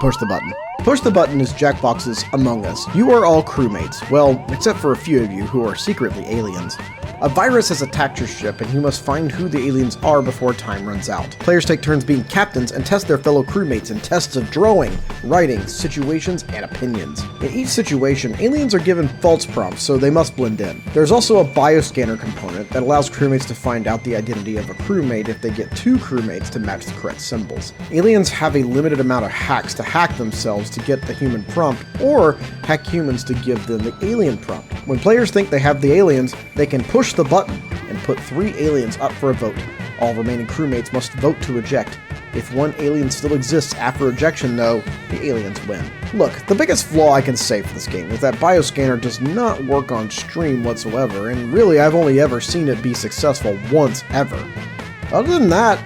S1: Push the button. Push the Button is Jackbox's Among Us. You are all crewmates, well, except for a few of you who are secretly aliens. A virus has attacked your ship, and you must find who the aliens are before time runs out. Players take turns being captains and test their fellow crewmates in tests of drawing, writing, situations, and opinions. In each situation, aliens are given false prompts, so they must blend in. There's also a bioscanner component that allows crewmates to find out the identity of a crewmate if they get 2 crewmates to match the correct symbols. Aliens have a limited amount of hacks to hack themselves to get the human prompt, or hack humans to give them the alien prompt. When players think they have the aliens, they can push the button and put 3 aliens up for a vote. All remaining crewmates must vote to eject. If one alien still exists after ejection though, the aliens win. Look, the biggest flaw I can say for this game is that Bioscanner does not work on stream whatsoever, and really I've only ever seen it be successful once ever. Other than that,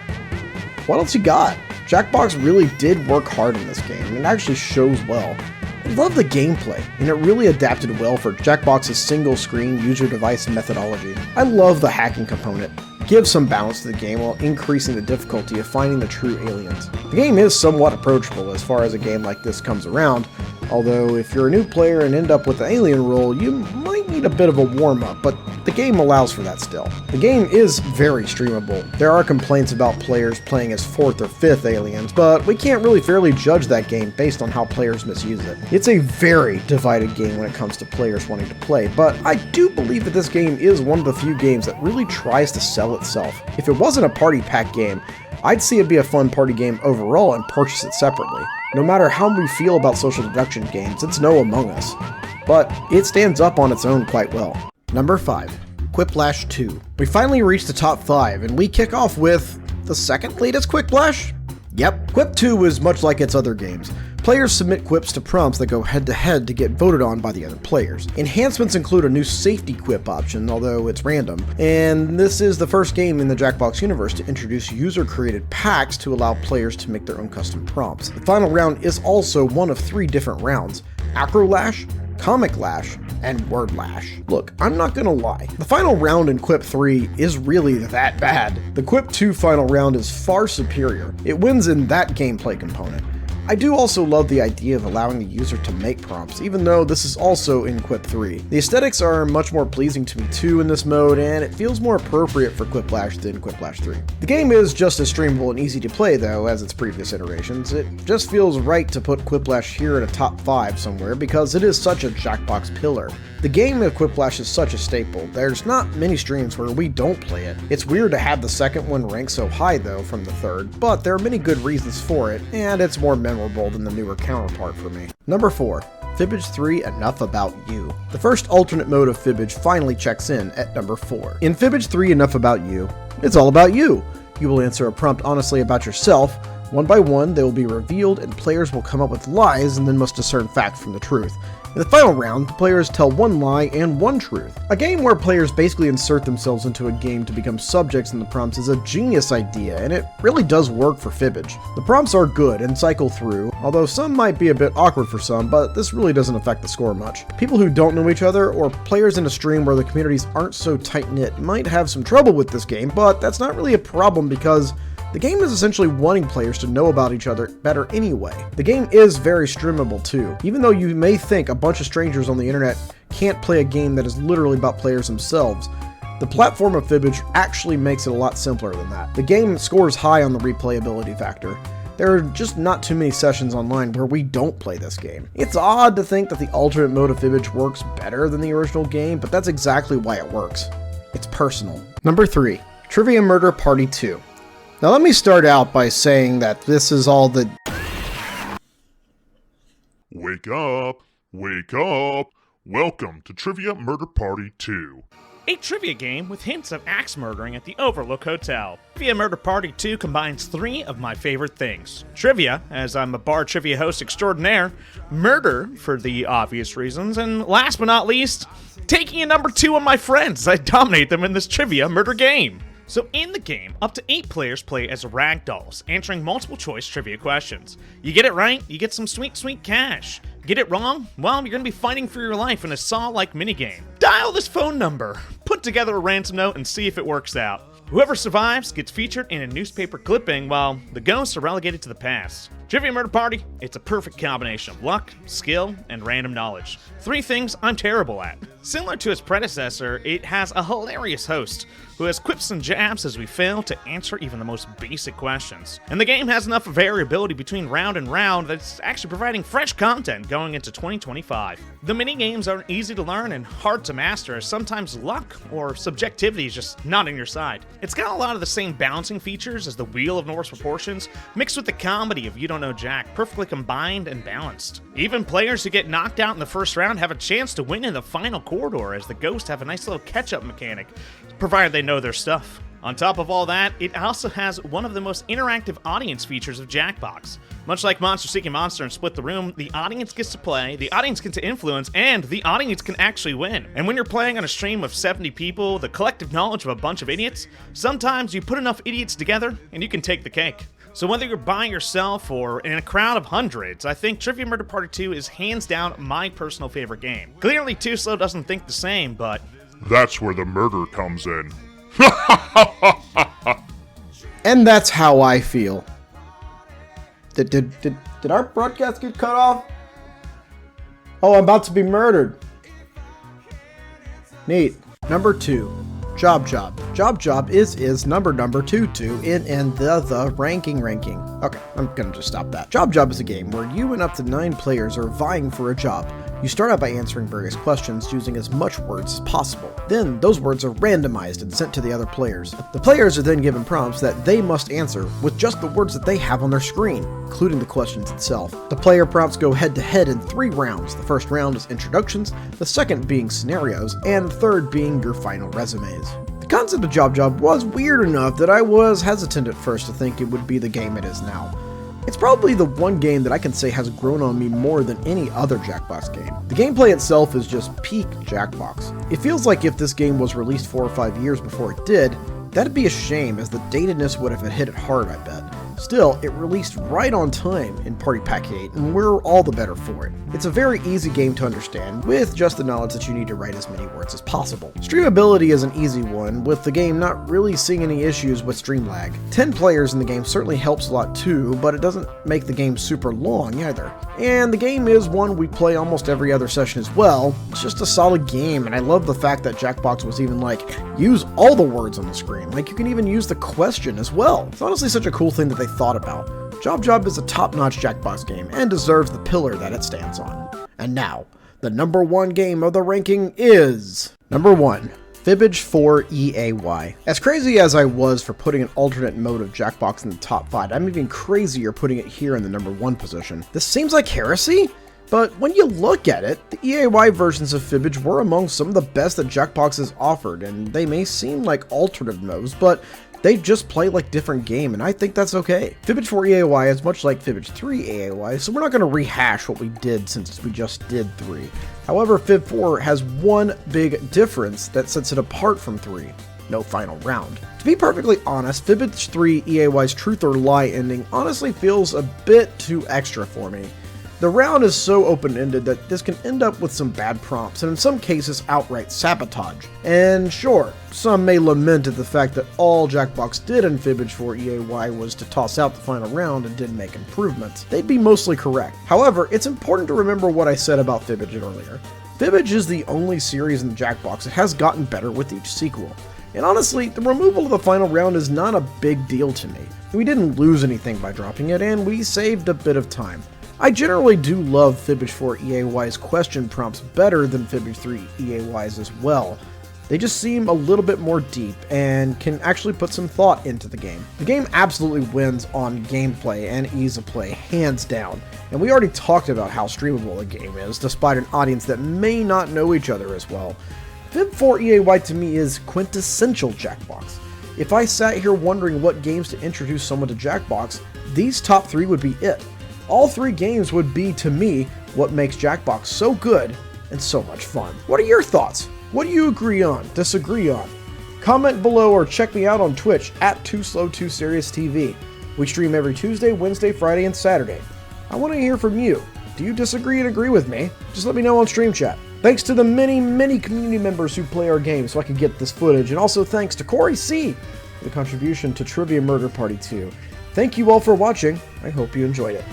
S1: what else you got? Jackbox really did work hard in this game, and it actually shows well. I love the gameplay, and it really adapted well for Jackbox's single-screen user device methodology. I love the hacking component. It gives some balance to the game while increasing the difficulty of finding the true aliens. The game is somewhat approachable as far as a game like this comes around, although if you're a new player and end up with the alien role, you might need a bit of a warm-up, but the game allows for that still. The game is very streamable. There are complaints about players playing as 4th or 5th aliens, but we can't really fairly judge that game based on how players misuse it. It's a very divided game when it comes to players wanting to play, but I do believe that this game is one of the few games that really tries to sell itself. If it wasn't a party pack game, I'd see it be a fun party game overall and purchase it separately. No matter how we feel about social deduction games, it's no Among Us. But it stands up on its own quite well. Number 5. Quiplash 2. We finally reached the top 5, and we kick off with the second latest Quiplash? Yep, Quip 2 is much like its other games. Players submit quips to prompts that go head-to-head to get voted on by the other players. Enhancements include a new safety quip option, although it's random, and this is the first game in the Jackbox universe to introduce user-created packs to allow players to make their own custom prompts. The final round is also one of 3 different rounds: Acro Lash, Comic Lash, and Word Lash. Look, I'm not gonna lie, the final round in Quip 3 is really that bad. The Quip 2 final round is far superior. It wins in that gameplay component. I do also love the idea of allowing the user to make prompts, even though this is also in Quip 3. The aesthetics are much more pleasing to me too in this mode, and it feels more appropriate for Quiplash than Quiplash 3. The game is just as streamable and easy to play though as its previous iterations. It just feels right to put Quiplash here in a top 5 somewhere because it is such a Jackbox pillar. The game of Quiplash is such a staple. There's not many streams where we don't play it. It's weird to have the second one rank so high though from the third, but there are many good reasons for it, and it's more memorable than the newer counterpart for me. Number 4. Fibbage 3 Enough About You. The first alternate mode of Fibbage finally checks in at number 4. In Fibbage 3 Enough About You, it's all about you. You will answer a prompt honestly about yourself. One by one, they will be revealed and players will come up with lies and then must discern fact from the truth. In the final round, the players tell one lie and one truth. A game where players basically insert themselves into a game to become subjects in the prompts is a genius idea, and it really does work for Fibbage. The prompts are good and cycle through, although some might be a bit awkward for some, but this really doesn't affect the score much. People who don't know each other, or players in a stream where the communities aren't so tight-knit, might have some trouble with this game, but that's not really a problem because the game is essentially wanting players to know about each other better anyway. The game is very streamable too. Even though you may think a bunch of strangers on the internet can't play a game that is literally about players themselves, the platform of Fibbage actually makes it a lot simpler than that. The game scores high on the replayability factor. There are just not too many sessions online where we don't play this game. It's odd to think that the alternate mode of Fibbage works better than the original game, but that's exactly why it works. It's personal. Number 3, Trivia Murder Party 2. Now let me start out by saying that this is all the...
S10: Wake up! Wake up! Welcome to Trivia Murder Party 2.
S7: A trivia game with hints of axe murdering at the Overlook Hotel. Trivia Murder Party 2 combines 3 of my favorite things. Trivia, as I'm a bar trivia host extraordinaire, murder, for the obvious reasons, and last but not least, taking a number 2 on my friends as I dominate them in this trivia murder game. So in the game, up to 8 players play as ragdolls, answering multiple choice trivia questions. You get it right, you get some sweet, sweet cash. Get it wrong? Well, you're going to be fighting for your life in a Saw-like minigame. Dial this phone number, put together a ransom note, and see if it works out. Whoever survives gets featured in a newspaper clipping, while the ghosts are relegated to the past. Trivia Murder Party, it's a perfect combination of luck, skill, and random knowledge. 3 things I'm terrible at. Similar to its predecessor, it has a hilarious host who has quips and jabs as we fail to answer even the most basic questions. And the game has enough variability between round and round that it's actually providing fresh content going into 2025. The mini-games are easy to learn and hard to master, as sometimes luck or subjectivity is just not on your side. It's got a lot of the same balancing features as the Wheel of Norse Proportions, mixed with the comedy of You Don't Know Jack, perfectly combined and balanced. Even players who get knocked out in the first round have a chance to win in the final corridor, as the ghosts have a nice little catch-up mechanic, provided they know their stuff. On top of all that, it also has one of the most interactive audience features of Jackbox. Much like Monster Seeking Monster and Split the Room, the audience gets to play, the audience gets to influence, and the audience can actually win. And when you're playing on a stream of 70 people, the collective knowledge of a bunch of idiots, sometimes you put enough idiots together and you can take the cake. So whether you're by yourself or in a crowd of hundreds, I think Trivia Murder Party 2 is hands down my personal favorite game. Clearly Too Slow doesn't think the same, but...
S10: That's where the murder comes in.
S1: And that's how I feel. Did our broadcast get cut off? Oh, I'm about to be murdered. Neat. Number 2. Job. Job is number 2 in the ranking. Okay, I'm gonna just stop that. Job is a game where you and up to 9 players are vying for a job. You start out by answering various questions using as much words as possible. Then, those words are randomized and sent to the other players. The players are then given prompts that they must answer with just the words that they have on their screen, including the questions itself. The player prompts go head-to-head in 3 rounds. The first round is introductions, the second being scenarios, and the third being your final resumes. The concept of Job was weird enough that I was hesitant at first to think it would be the game it is now. It's probably the one game that I can say has grown on me more than any other Jackbox game. The gameplay itself is just peak Jackbox. It feels like if this game was released 4 or 5 years before it did, that'd be a shame, as the datedness would have hit it hard, I bet. Still, it released right on time in Party Pack 8, and we're all the better for it. It's a very easy game to understand, with just the knowledge that you need to write as many words as possible. Streamability is an easy one, with the game not really seeing any issues with stream lag. 10 players in the game certainly helps a lot too, but it doesn't make the game super long either. And the game is one we play almost every other session as well. It's just a solid game, and I love the fact that Jackbox was even like, use all the words on the screen. Like, you can even use the question as well. It's honestly such a cool thing that they thought about. Job is a top-notch Jackbox game and deserves the pillar that it stands on. And now, the number 1 game of the ranking is... Number 1. Fibbage 4 EAY. As crazy as I was for putting an alternate mode of Jackbox in the top 5, I'm even crazier putting it here in the number 1 position. This seems like heresy? But when you look at it, the EAY versions of Fibbage were among some of the best that Jackbox has offered, and they may seem like alternative modes, but they just play like different game, and I think that's okay. Fibbage 4 EAY is much like Fibbage 3 EAY, so we're not going to rehash what we did since we just did 3. However, Fib 4 has one big difference that sets it apart from 3. No final round. To be perfectly honest, Fibbage 3 EAY's Truth or Lie ending honestly feels a bit too extra for me. The round is so open-ended that this can end up with some bad prompts, and in some cases outright sabotage. And sure, some may lament at the fact that all Jackbox did in Fibbage 4 EAY was to toss out the final round and didn't make improvements. They'd be mostly correct. However, it's important to remember what I said about Fibbage earlier. Fibbage is the only series in the Jackbox that has gotten better with each sequel. And honestly, the removal of the final round is not a big deal to me. We didn't lose anything by dropping it, and we saved a bit of time. I generally do love Fibbage 4 EAY's question prompts better than Fibbage 3 EAY's as well. They just seem a little bit more deep and can actually put some thought into the game. The game absolutely wins on gameplay and ease of play, hands down. And we already talked about how streamable the game is, despite an audience that may not know each other as well. Fib 4 EAY to me is quintessential Jackbox. If I sat here wondering what games to introduce someone to Jackbox, these top 3 would be it. All 3 games would be, to me, what makes Jackbox so good and so much fun. What are your thoughts? What do you agree on, disagree on? Comment below or check me out on Twitch at 2slow2serious.tv. We stream every Tuesday, Wednesday, Friday, and Saturday. I want to hear from you. Do you disagree and agree with me? Just let me know on Stream Chat. Thanks to the many community members who play our game so I can get this footage, and also thanks to Corey C. for the contribution to Trivia Murder Party 2. Thank you all for watching. I hope you enjoyed it.